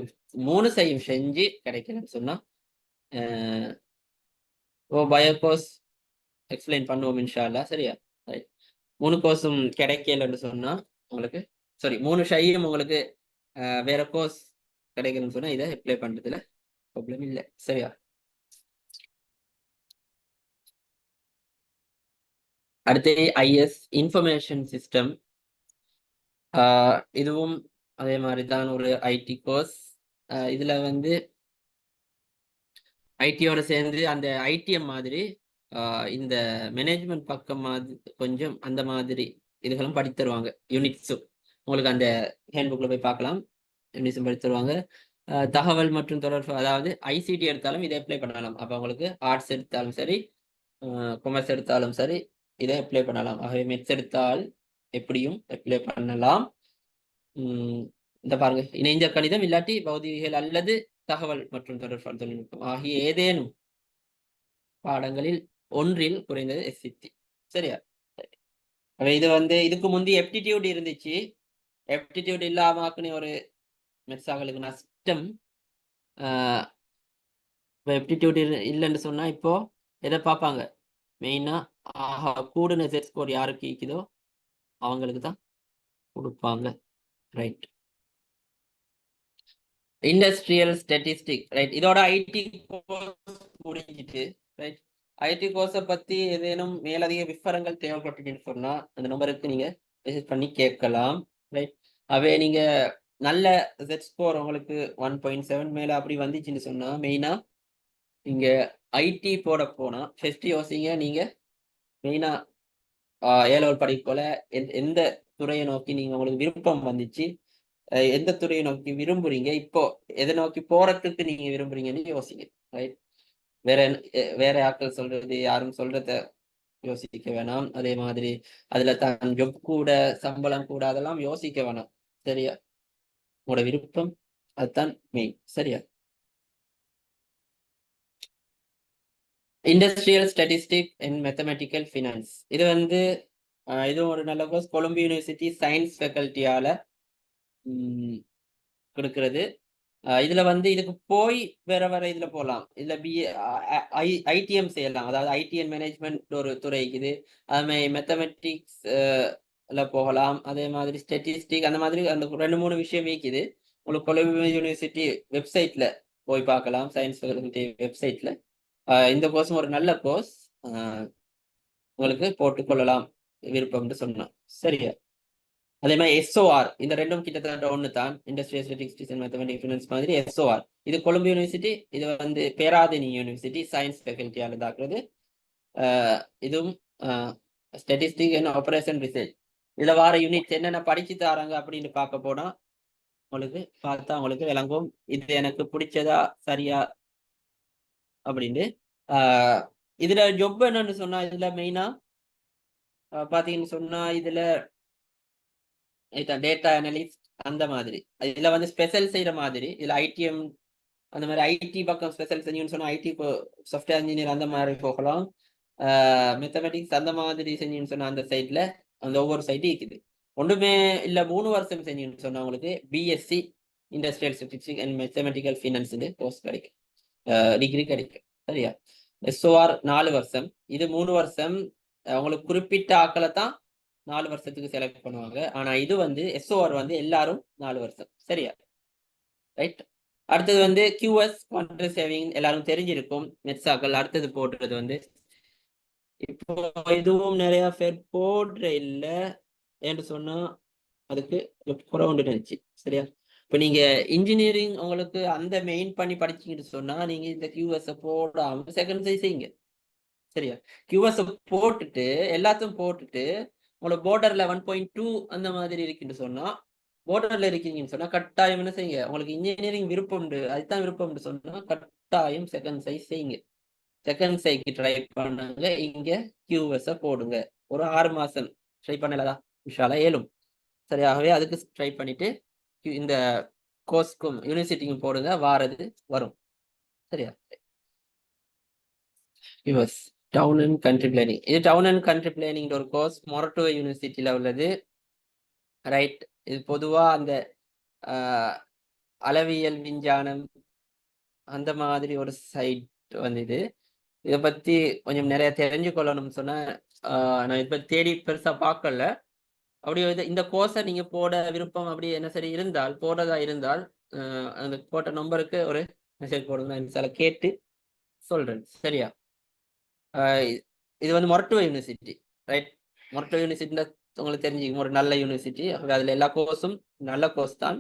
3 சையும் செஞ்சு கிடைக்கலன்னு சொன்னா பயோ கோர்ஸ் எக்ஸ்பிளைன் பண்ணுவோம் இன்ஷா அல்லாஹ். சரியா? ரைட். 3 கோர்ஸும் கிடைக்கலன்னு சொன்னா உங்களுக்கு சாரி 3 ஷையும் உங்களுக்கு வேற கோர்ஸ் கிடைக்கணும்னு சொன்னா இதை அப்ளை பண்றதுல ப்ராப்ளம் இல்லை. சரியா? அடுத்து ஐஎஸ் இன்ஃபர்மேஷன் சிஸ்டம். இதுவும் அதே மாதிரி தான் ஒரு ஐடி கோர்ஸ். இதுல வந்து ஐடியோட சேர்ந்து அந்த ஐடிஎம் மாதிரி இந்த மேனேஜ்மெண்ட் பக்கம் மாதிரி கொஞ்சம் அந்த மாதிரி இதுகளும் படித்து தருவாங்க. யூனிட்ஸும் உங்களுக்கு அந்த ஹேண்ட் புக்ல போய் பார்க்கலாம். யூனிட்ஸும் படித்து தருவாங்க. தகவல் மற்றும் தொடர்பு அதாவது ஐசிடி எடுத்தாலும் இதை அப்ளை பண்ணலாம். அப்போ உங்களுக்கு ஆர்ட்ஸ் எடுத்தாலும் சரி, கொமர்ஸ் எடுத்தாலும் சரி இதை அப்ளை பண்ணலாம். ஆகவே மெட்ஸ் எடுத்தால் எப்படியும் அப்ளை பண்ணலாம். இந்த பாருங்க, இணைந்த கணிதம் இல்லாட்டி பௌதிகள் அல்லது தகவல் மற்றும் தொடர்பு தொழில்நுட்பம் ஆகிய ஏதேனும் பாடங்களில் ஒன்றில் குறைந்தது எஸ்சிடி. சரியா? இது வந்து இதுக்கு முந்தி எப்டிடியூட் இருந்துச்சு. எப்டிடியூட் இல்லாம ஒரு மெட்ஸாகளுக்கு நஷ்டம். இப்போ எப்டிடியூட் இல்லைன்னு சொன்னா இப்போ எதை பார்ப்பாங்க மெயினா கூடுன செட் ஸ்கோர் யாருக்கு இருக்குதோ அவங்களுக்கு தான் கொடுப்பாங்க. ரைட். Industrial statistic. ரைட். இதோட ஐடி கோர்ஸ் முடிஞ்சிட்டு. ரைட். ஐடி கோர்ஸை பத்தி ஏதேனும் மேலதிக விவரங்கள் தேவைப்பட்டுன்னு சொன்னா அந்த நம்பருக்கு நீங்க விசிட் பண்ணி கேட்கலாம். ரைட். அவே நீங்க நல்ல செட் ஸ்கோர் உங்களுக்கு 1.7 மேல அப்படி வந்துச்சுன்னு சொன்னா மெயினா நீங்க ஐடி போட போனா ஃபர்ஸ்ட் யோசிங்க. நீங்க மெயினா ஏலோல் படிக்கோல எந்த துறையை நோக்கி நீங்க உங்களுக்கு விருப்பம் வந்துச்சு, எந்த துறையை நோக்கி விரும்புறீங்க, இப்போ எதை நோக்கி போறதுக்கு நீங்க விரும்புறீங்கன்னு யோசிங்க. ரைட். வேற வேற ஆட்கள் சொல்றது யாரும் சொல்றத யோசிக்க வேணாம். அதே மாதிரி அதுல தான் ஜொப் கூட சம்பளம் கூட அதெல்லாம் யோசிக்க வேணாம். சரியா? உங்களோட விருப்பம் அதுதான் மெயின். சரியா? Industrial statistic and mathematical finance. இது வந்து இதுவும் ஒரு நல்ல கோர்ஸ். கொலம்பியா யூனிவர்சிட்டி சயின்ஸ் ஃபேக்கல்ட்டியால கொடுக்கிறது. இதுல வந்து இதுக்கு போய் வேற இதுல போகலாம். இதுல ஐடிஎம் செய்யலாம். அதாவது ஐடிஎன் மேனேஜ்மெண்ட் ஒரு துறை இருக்குது. அது மாதிரி மேத்தமெட்டிக்ஸ் போகலாம். அதே மாதிரி ஸ்டாட்டிஸ்டிக் அந்த மாதிரி அந்த 2-3 விஷயம் இருக்குது. உங்களுக்கு கொலம்பியா யூனிவர்சிட்டி வெப்சைட்ல போய் பார்க்கலாம். சயின்ஸ் ஃபேக்கல்ட்டி வெப்சைட்ல இந்த கோர்ஸும் ஒரு நல்ல கோர்ஸ். உங்களுக்கு போட்டுக்கொள்ளலாம் விருப்பம்னு சொன்னோம். சரியா? அதே மாதிரி எஸ்ஓஆர், இந்த ரெண்டும் கிட்டத்தட்ட ஒன்று தான். Industrial statistics and mathematics finance மாதிரி எஸ்ஓஆர், இது கொலம்பியா யூனிவர்சிட்டி, இது வந்து பேராதெனி யூனிவர்சிட்டி சயின்ஸ் ஃபேக்கல்ட்டியால் தாக்குறது. இதுவும் ஸ்டாட்டிஸ்டிக் அண்ட் ஆபரேஷன் ரிசர்ச். இதுல வார யூனிட்ஸ் என்னென்ன படிச்சு தராங்க அப்படின்னு பார்க்க போனா உங்களுக்கு பார்த்தா உங்களுக்கு விளங்கும் இது எனக்கு பிடிச்சதா சரியா அப்படின்னு. இதுல ஜொப் என்னன்னு சொன்னா, இதுல மெயினா பாத்தீங்கன்னு சொன்னா இதுல டேட்டா அனலிஸ்ட் அந்த மாதிரி. இதுல வந்து ஸ்பெஷல் செய்யற மாதிரி. இதுல ஐடிஎம் அந்த மாதிரி ஐடி பக்கம் ஸ்பெஷல் செஞ்சீங்கன்னு சொன்னா ஐடி சாஃப்ட்வேர் இன்ஜினியர் அந்த மாதிரி போகலாம். மேத்தமெட்டிக்ஸ் அந்த மாதிரி செஞ்சீங்கன்னு சொன்னா அந்த சைட்ல அந்த ஒவ்வொரு சைட்டு இருக்குது. ஒன்றுமே இல்லை 3 வருஷம் செஞ்சீங்கன்னு சொன்னா உங்களுக்கு BSc industrial statistics and mathematical finance course கிடைக்கும், டிகிரி கிடைக்கும். சரியா? எஸ்ஓஆர் 4 வருஷம், இது 3 வருஷம். உங்களுக்கு குறிப்பிட்ட ஆக்களை தான் 4 வருஷத்துக்கு செலக்ட் பண்ணுவாங்க. ஆனா இது வந்து எஸ்ஓஆர் வந்து எல்லாரும் 4 வருஷம். சரியா? ரைட். அடுத்தது வந்து கியூஎஸ் குவான்டரி சேவிங் எல்லாரும் தெரிஞ்சிருக்கும் மெட்ஸாக்கள். அடுத்தது போடுறது வந்து இப்போ இதுவும் நிறைய பேர் போடுற இல்லை என்று சொன்னா அதுக்கு குறைவுண்டு நினைச்சு. சரியா? இப்போ நீங்க இன்ஜினியரிங் உங்களுக்கு அந்த மெயின் பண்ணி படிச்சீங்கன்னு சொன்னா நீங்க இந்த கியூஎஸ் போடாம செகண்ட் சைஸ் செய்யுங்க. சரியா? கியூஎஸ் போட்டுட்டு எல்லாத்தையும் போட்டுட்டு உங்களுக்கு போர்டர்ல 1.2 அந்த மாதிரி இருக்குன்னு சொன்னா, போர்டர்ல இருக்கீங்கன்னு சொன்னா கட்டாயம் என்ன செய்யுங்க. உங்களுக்கு இன்ஜினியரிங் விருப்பம் உண்டு, அதுதான் விருப்பம் சொன்னா கட்டாயம் செகண்ட் சைஸ் செய்யுங்க. செகண்ட் சைக்கு ட்ரை பண்ணுங்க. இங்க கியூஎஸ் போடுங்க. ஒரு 6 மாசம் ட்ரை பண்ணலதா விஷாலா ஏழும். சரியாகவே அதுக்கு ட்ரை பண்ணிட்டு இந்த கோர்ஸ்க்கும் யூனிவர்சிட்டிக்கும் போடுங்க, வாரது வரும். சரியா? US town and country planning. இது டவுன் அண்ட் கண்ட்ரி பிளானிங் ஒரு கோர்ஸ் மொரட்டுவ யூனிவர்சிட்டியில உள்ளது. ரைட். இது பொதுவா அந்த அளவியல் விஞ்ஞானம் அந்த மாதிரி ஒரு சைட் வந்து இது. இதை பத்தி கொஞ்சம் நிறைய தெரிஞ்சு கொள்ளணும்னு சொன்னா நான் இப்ப தேடி பெருசா பார்க்கல. அப்படி இந்த கோர்ஸை நீங்க போட விருப்பம் அப்படி என்ன சரி இருந்தால் போடுறதா இருந்தால் அந்த போட்ட நம்பருக்கு ஒரு மெசேஜ் போடுங்க, நான் சில கேட்டு சொல்றேன். சரியா? இது வந்து மொரட்டுவ யூனிவர்சிட்டி. ரைட். மொரட்டுவ யூனிவர்சிட்டில உங்களுக்கு தெரிஞ்சுக்கணும் ஒரு நல்ல யூனிவர்சிட்டி. அதுல எல்லா கோர்ஸும் நல்ல கோர்ஸ் தான்.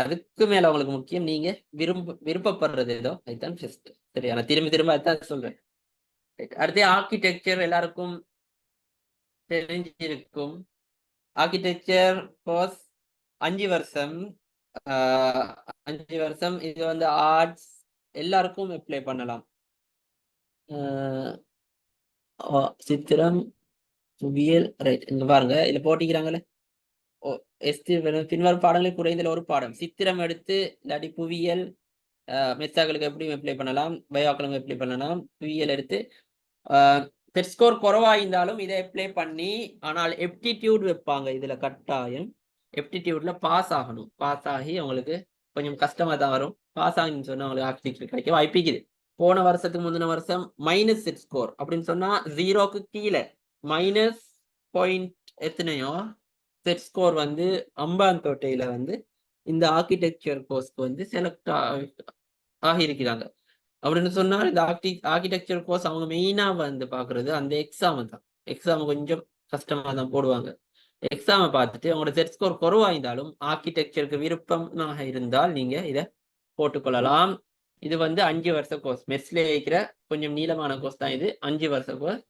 அதுக்கு மேல உங்களுக்கு முக்கியம் நீங்க விருப்பப்படுறது ஏதோ அதுதான் பெஸ்ட். சரியா? நான் திரும்ப திரும்ப அதுதான் சொல்றேன். அடுத்து ஆர்கிடெக்சர் எல்லாருக்கும் தெரிஞ்சிருக்கும். ஆர்கிடெக்சர் கோர்ஸ் 5 வருஷம். 5 வருஷம். இது வந்து ஆர்ட்ஸ் எல்லாருக்கும் அப்ளை பண்ணலாம். சித்திரம் புவியியல். ரைட். இங்க பாருங்க இதுல போட்டிக்கிறாங்கல்ல, பின்வரும் பாடங்களில் குறைந்தல ஒரு பாடம். சித்திரம் எடுத்து இல்லாட்டி புவியியல் மெத்தாக்களுக்கு எப்படி அப்ளை பண்ணலாம், பயோக்களுக்கு அப்ளை பண்ணலாம். புவியியல் எடுத்து பெட் ஸ்கோர் குறைவாயிருந்தாலும் இதை அப்ளை பண்ணி, ஆனால் எப்டிடியூட் வைப்பாங்க இதுல கட்டாயம். எப்டிடியூட்ல பாஸ் ஆகணும். பாஸ் ஆகி அவங்களுக்கு கொஞ்சம் கஷ்டமா தான் வரும். பாஸ் ஆகின்னு சொன்னா அவங்களுக்கு ஆர்கிடெக்சர் கிடைக்க வாய்ப்பிக்குது. போன வருஷத்துக்கு முந்தின வருஷம் -6 ஸ்கோர் அப்படின்னு சொன்னா 0க்கு கீழே மைனஸ் பாயிண்ட் எத்தனையோ செட் ஸ்கோர் வந்து அம்பாந்தோட்டையில வந்து இந்த ஆர்கிடெக்சர் கோர்ஸ்க்கு வந்து செலக்ட் ஆகியிருக்கிறாங்க. அப்படின்னு சொன்னா இந்த ஆர்கிடெக்சர் கோர்ஸ் அவங்க மெயினா வந்து பாக்குறது அந்த எக்ஸாம் தான். எக்ஸாம் கொஞ்சம் கஷ்டமா தான் போடுவாங்க. எக்ஸாமை பார்த்துட்டு அவங்களோட செட் ஸ்கோர் குறைவாயிருந்தாலும் ஆர்கிடெக்சருக்கு விருப்பமாக இருந்தால் நீங்க இதை போட்டுக்கொள்ளலாம். இது வந்து 5 வருஷ கோர்ஸ். மெஸ்ல இருக்கிற கொஞ்சம் நீளமான கோர்ஸ் தான் இது. 5 வருஷ கோர்ஸ்,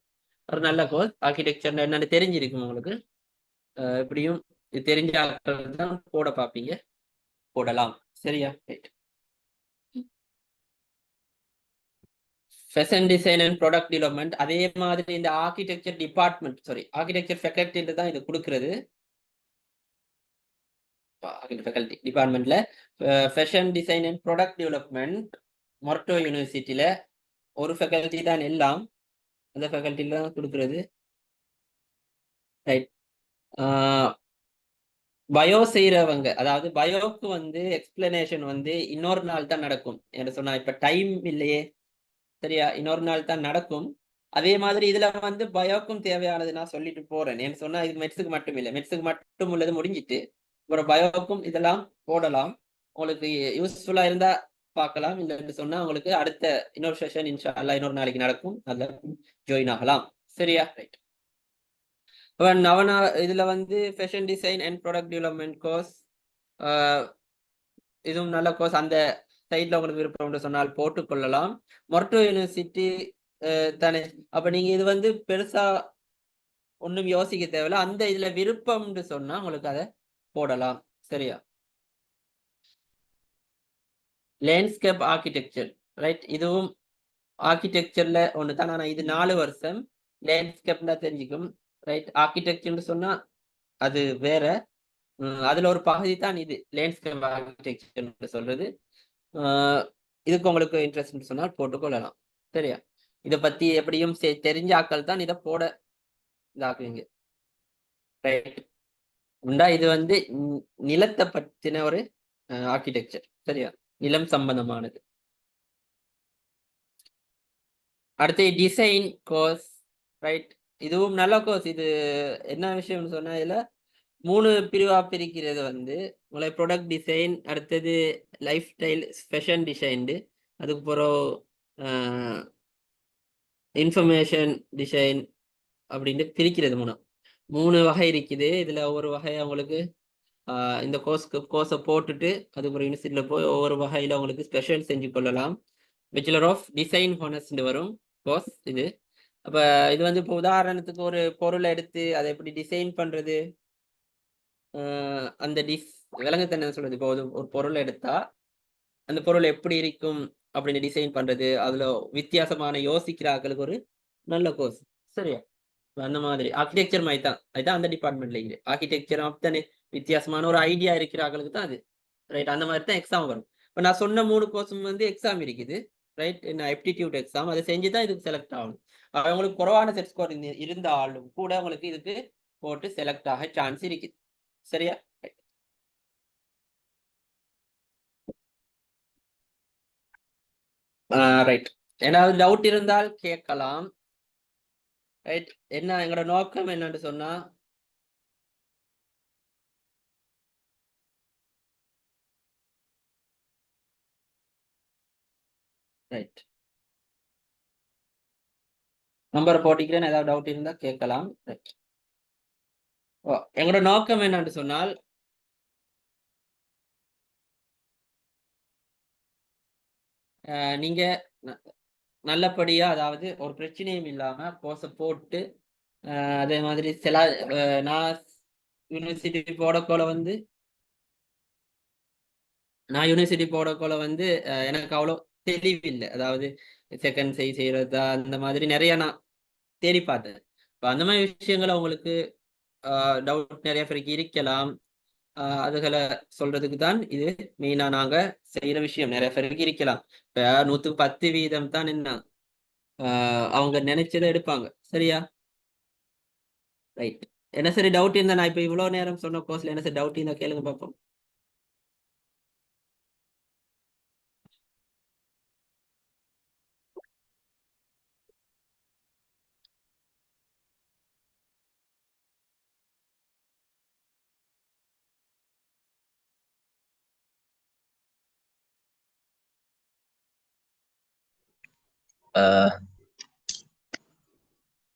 ஒரு நல்ல கோர்ஸ். ஆர்கிடெக்சர் என்னன்னு தெரிஞ்சிருக்கும் உங்களுக்கு. எப்படியும் இது தெரிஞ்ச ஆட்கள் தான் போட பார்ப்பீங்க, போடலாம். சரியா? Right. Fashion design and product development. அதே மாதிரி இந்த ஆர்கிடெக்சர் டிபார்ட்மெண்ட், ஆர்கிடெக்சர் ஃபேக்கல்ட்டி தான் இது கொடுக்கறது. ஃபேக்கல்ட்டி டிபார்ட்மெண்ட்ல fashion design and product development மொரட்டோ யூனிவர்சிட்டியில ஒரு ஃபேக்கல்ட்டி தான் எல்லாம், அந்த ஃபேக்கல்ட்டில தான் கொடுக்குறது. ரைட். பயோ செய்யறவங்க, அதாவது பயோக்கு வந்து எக்ஸ்பிளனேஷன் வந்து இன்னொரு நாள் தான் நடக்கும் என்று சொன்னா, இப்ப டைம் இல்லையே, சரியா, இன்னொரு நாள் தான் நடக்கும். அதே மாதிரி இதுல வந்து பயோக்கும் தேவையானது நான் சொல்லிட்டு போறேன். ஏன்னு சொன்னா இது மெட்ஸுக்கு மட்டும் இல்லை, மெட்ஸுக்கு மட்டும் உள்ளது முடிஞ்சிட்டு அப்புறம் பயோக்கும் இதெல்லாம் போடலாம். உங்களுக்கு யூஸ்ஃபுல்லா இருந்தா பார்க்கலாம், இல்லைன்னு சொன்னா உங்களுக்கு அடுத்த இன்னொரு செஷன் இன்ஷா அல்லாஹ் இன்னொரு நாளைக்கு நடக்கும், அதுல ஜாயின் ஆகலாம். சரியா? ரைட். நவனா இதுல வந்து fashion design and product development course, இதுவும் நல்ல கோர்ஸ். அந்த சைட்ல உங்களுக்கு விருப்பம் சொன்னால் போட்டுக்கொள்ளலாம். மொரட்டோ யூனிவர்சிட்டி தானே, அப்ப நீங்க இது வந்து பெருசா ஒண்ணும் யோசிக்க தேவையில்ல. அந்த இதுல விருப்பம்னு சொன்னா உங்களுக்கு அதை போடலாம். சரியா? Landscape architecture, right. இதுவும் ஆர்கிடெக்சர்ல ஒண்ணுதான், ஆனா இது 4 வருஷம். லேண்ட்ஸ்கேப்னா தெரிஞ்சுக்கும், ரைட். ஆர்கிடெக்சர்னு சொன்னா அது வேற. அதுல ஒரு பகுதி தான் இது லேண்ட்ஸ்கேப் ஆர்கிடெக்சர் சொல்றது. இதுக்கு உங்களுக்கு இன்ட்ரெஸ்ட் சொன்னால் போட்டுக்கொள்ளலாம். சரியா? இதை பத்தி எப்படியும் தெரிஞ்ச ஆக்கள் தான் இதை போட இதாக்குவீங்க. ரைட். உண்டா இது வந்து நிலத்தை பற்றின ஒரு ஆர்கிடெக்சர். சரியா? நிலம் சம்பந்தமானது. அடுத்து டிசைன் கோர்ஸ், ரைட். இதுவும் நல்ல கோர்ஸ். இது என்ன விஷயம்னு சொன்னா, இதுல 3 பிரிவா பிரிக்கிறது வந்து உங்களை ப்ராடக்ட் டிசைன், அடுத்தது லைஃப் ஸ்டைல் ஃபேஷன் டிசைன், அதுக்கப்புறம் இன்ஃபர்மேஷன் டிசைன் அப்படின்ட்டு பிரிக்கிறது. 3 வகை இருக்குது. இதுல ஒவ்வொரு வகை அவங்களுக்கு இந்த கோர்ஸை போட்டுட்டு அதுக்கப்புறம் யூனிவர்சிட்டியில் போய் ஒவ்வொரு வகையில உங்களுக்கு ஸ்பெஷல் செஞ்சு கொள்ளலாம். பேச்சுலர் ஆஃப் டிசைன் ஹானர்ஸ் வரும் கோர்ஸ் இது. அப்ப இது வந்து இப்போ உதாரணத்துக்கு ஒரு பொருளை எடுத்து அதை எப்படி டிசைன் பண்றது, அந்த விலங்குத்தன்மை சொல்றது. இப்போ ஒரு பொருளை எடுத்தா அந்த பொருள் எப்படி இருக்கும் அப்படின்னு டிசைன் பண்றது, அதுல வித்தியாசமான யோசிக்கிற ஆட்களுக்கு ஒரு நல்ல கோர்ஸ். சரியா? அந்த மாதிரி ஆர்கிடெக்சர் மாதிரி தான், அதுதான் அந்த டிபார்ட்மெண்ட்ல இருக்குது. ஆர்கிடெக்சர் தானே, வித்தியாசமான ஒரு ஐடியா இருக்கிற ஆட்களுக்கு தான் அது. ரைட். அந்த மாதிரி தான் எக்ஸாம் வரும். இப்போ நான் சொன்ன 3 கோர்ஸும் வந்து எக்ஸாம் இருக்குது. ரைட். என்ன எப்டிடியூட் எக்ஸாம், அதை செஞ்சு தான் இதுக்கு செலக்ட் ஆகணும். அவங்களுக்கு குறைவான செட் ஸ்கோர் இருந்தாலும் கூட உங்களுக்கு இதுக்கு போட்டு செலக்ட் ஆக சான்ஸ் இருக்குது. சரியா? ரைட். ஏதாவது டவுட் இருந்தால் கேட்கலாம். ரைட். என்ன எங்களோட நோக்கம் என்னன்னு சொன்னா, ரைட், நம்பரை போட்டிக்கிறேன், ஏதாவது டவுட் இருந்தா கேட்கலாம். ரைட். எங்களோட நோக்கம் என்னன்னு சொன்னால், நீங்க நல்லபடியா, அதாவது ஒரு பிரச்சனையும் இல்லாம கோர்ஸை போட்டு அதே மாதிரி நான் யூனிவர்சிட்டி போடக்கோல வந்து எனக்கு அவ்வளோ தெளிவில்லை. அதாவது செகண்ட் செய்யறதா அந்த மாதிரி நிறைய நான் தேடி பார்த்தேன். இப்போ அந்த மாதிரி விஷயங்களை உங்களுக்கு டவுட் நிறைய பேருக்கு இருக்கலாம். அதுகளை சொல்றதுக்கு தான் இது மெயினா நாங்க செய்யற விஷயம். நிறைய பேருக்கு இருக்கலாம், இப்ப 100% தான் என்ன அவங்க நினைச்சதை எடுப்பாங்க. சரியா? ரைட். என்ன சரி டவுட் இருந்தா, நான் இப்ப இவ்வளவு நேரம் சொன்ன கோர்ஸ்ல என்ன சரி டவுட் இருந்தா கேளுங்க பார்ப்போம்.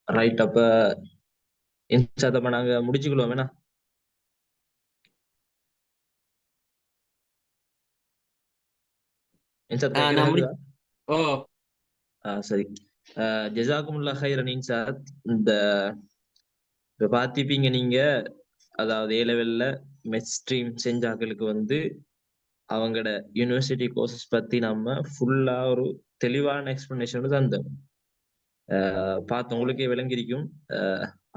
ரைட். அப்ப இன்ஷாத்தப்ப நாங்க முடிச்சுக்கொள்வோம் வேணா. ஓ சரி. ஜஸாக்குமுல்லா ஹைரன் இன்சாத். இந்த இப்ப பாத்திப்பீங்க நீங்க, அதாவது ஏ லெவல்ல மெட் ஸ்ட்ரீம் செஞ்சாக்களுக்கு வந்து அவங்களோட யூனிவர்சிட்டி கோர்சஸ் பத்தி நம்ம ஃபுல்லா ஒரு தெளிவான எக்ஸ்பிளனேஷன் தந்தோம். பார்த்து உங்களுக்கே விளங்கிருக்கும்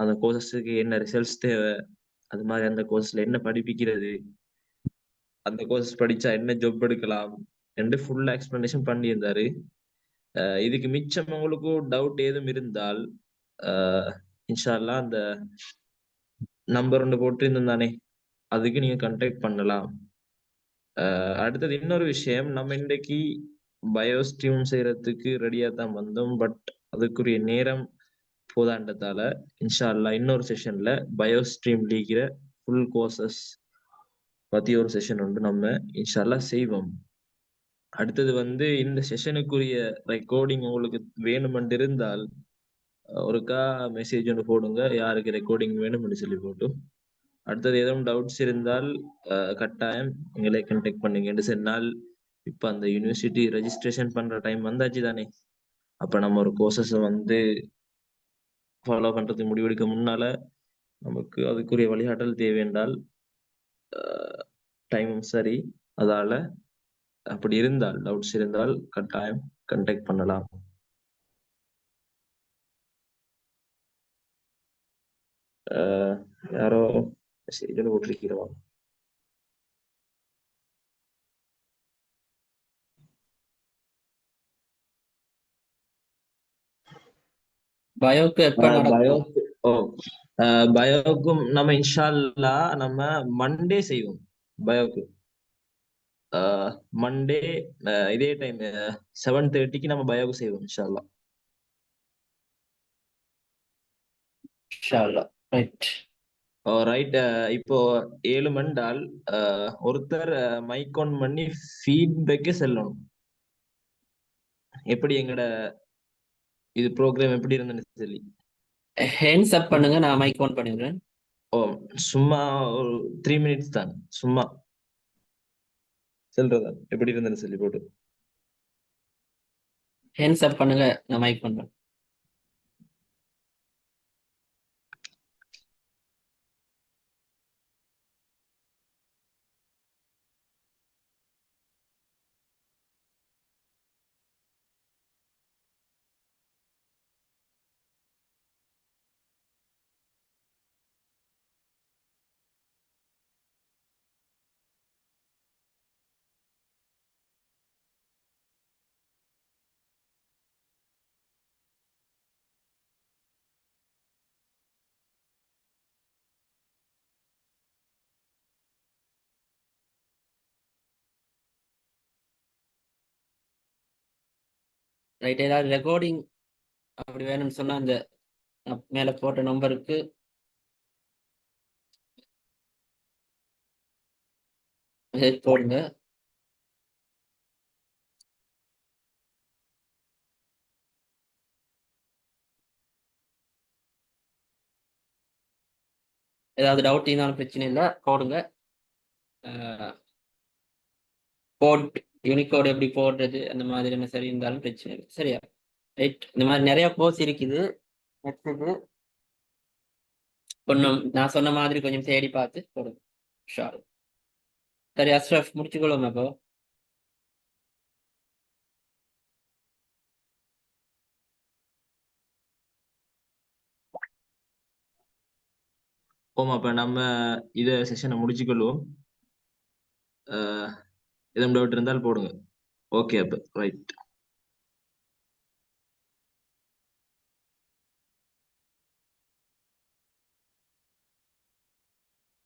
அந்த கோர்சஸுக்கு என்ன ரிசல்ட்ஸ் தேவை, அது மாதிரி அந்த கோர்ஸ்ல என்ன படிப்பிக்கிறது, அந்த கோர்ஸ் படிச்சா என்ன ஜாப் எடுக்கலாம் என்று ஃபுல்லா எக்ஸ்பிளனேஷன் பண்ணியிருந்தாரு. இதுக்கு மிச்சம் உங்களுக்கு டவுட் ஏதும் இருந்தால் இன்ஷா அல்லாஹ் அந்த நம்பர் ஒன்று போட்டு தானே, அதுக்கு நீங்க கான்டாக்ட் பண்ணலாம். அடுத்தது இன்னொரு விஷயம், நம்ம இன்றைக்கு பயோஸ்ட்ரீம் செய்யறதுக்கு ரெடியா தான் வந்தோம். பட் அதுக்குரிய நேரம் போதாண்டதால இன்ஷா அல்லாஹ் இன்னொரு செஷன்ல பயோஸ்ட்ரீம் லீக்கிற ஃபுல் கோர்சஸ் பத்தி ஒரு செஷன் உண்டு, நம்ம இன்ஷா அல்லாஹ் செய்வோம். அடுத்தது வந்து இந்த செஷனுக்குரிய ரெக்கார்டிங் உங்களுக்கு வேணுமென்று இருந்தால் ஒருக்கா மெசேஜ் ஒன்று போடுங்க, யாருக்கு ரெக்கார்டிங் வேணும்னு சொல்லி போட்டு. அடுத்தது எதுவும் டவுட்ஸ் இருந்தால் கட்டாயம் எங்களை கண்டெக்ட் பண்ணுங்க. சொன்னால் இப்ப அந்த யூனிவர்சிட்டி ரெஜிஸ்ட்ரேஷன் பண்ற டைம் வந்தாச்சு தானே. அப்ப நம்ம ஒரு கோர்சஸ் வந்து ஃபாலோ பண்றதுக்கு முடிவெடுக்க முன்னால நமக்கு அதுக்குரிய வழிகாட்டல் தேவை என்றால் டைமும் சரி. அதால அப்படி இருந்தால் டவுட்ஸ் இருந்தால் கட்டாயம் கண்டெக்ட் பண்ணலாம். யாரோ மெசேஜ் போட்டிருக்கிறோம். பயோக்கு எப்ப நடக்கும்? பயோக்கும் நம்ம இன்ஷா அல்லாஹ் நம்ம மண்டே செய்வோம். பயோக்கு மண்டே இதே டைம் 7:30 நம்ம பயோக்கு செய்வோம் இன்ஷா அல்லாஹ். இன்ஷா அல்லாஹ். ரைட். ரைட். இப்போ 7 மண்டால் ஒருத்தர் மைக் ஆன் பண்ணி ஃபீட்பேக்கே செல்லணும். எப்படி எங்கட இது ப்ரோக்ராம் எப்படி இருந்துன்னு சொல்லி ஹேண்ட்ஸ் அப் பண்ணுங்க, நான் மைக் ஆன் பண்ணிடுறேன். சும்மா ஒரு 3 மினிட்ஸ் தான், சும்மா சொல்றதா எப்படி இருந்துன்னு சொல்லி போட்டு ஹேண்ட்ஸ் அப் பண்ணுங்க, நான் மைக் பண்றேன். ரைட். ஏதாவது ரெக்கார்டிங் அப்படி வேணும்னு சொன்னா அந்த மேல போட்ட நம்பருக்கு மெசேஜ் போடுங்க. ஏதாவது டவுட் இருந்தாலும் பிரச்சனை இல்லை, போடுங்க. கோட் யூனிகோட் எப்படி போடுறது அந்த மாதிரி என்ன சரி இருந்தாலும் பிரச்சனை இல்லை. சரியா? ரைட். இந்த மாதிரி நிறைய கோர்ஸ் இருக்குது நெட்டுக்கு. கொஞ்சம் நான் சொன்ன மாதிரி கொஞ்சம் தேடி பார்த்து போடுங்க. ஷார். சரி அஸ்ரஃப், முடிச்சுக்கொள்ளும் அப்போ. அப்ப நம்ம இத செஷனை முடிச்சுக்கொள்வோம். எதுவும் டவுட் இருந்தால் போடுங்க. ஓகே அப்ப ரைட்.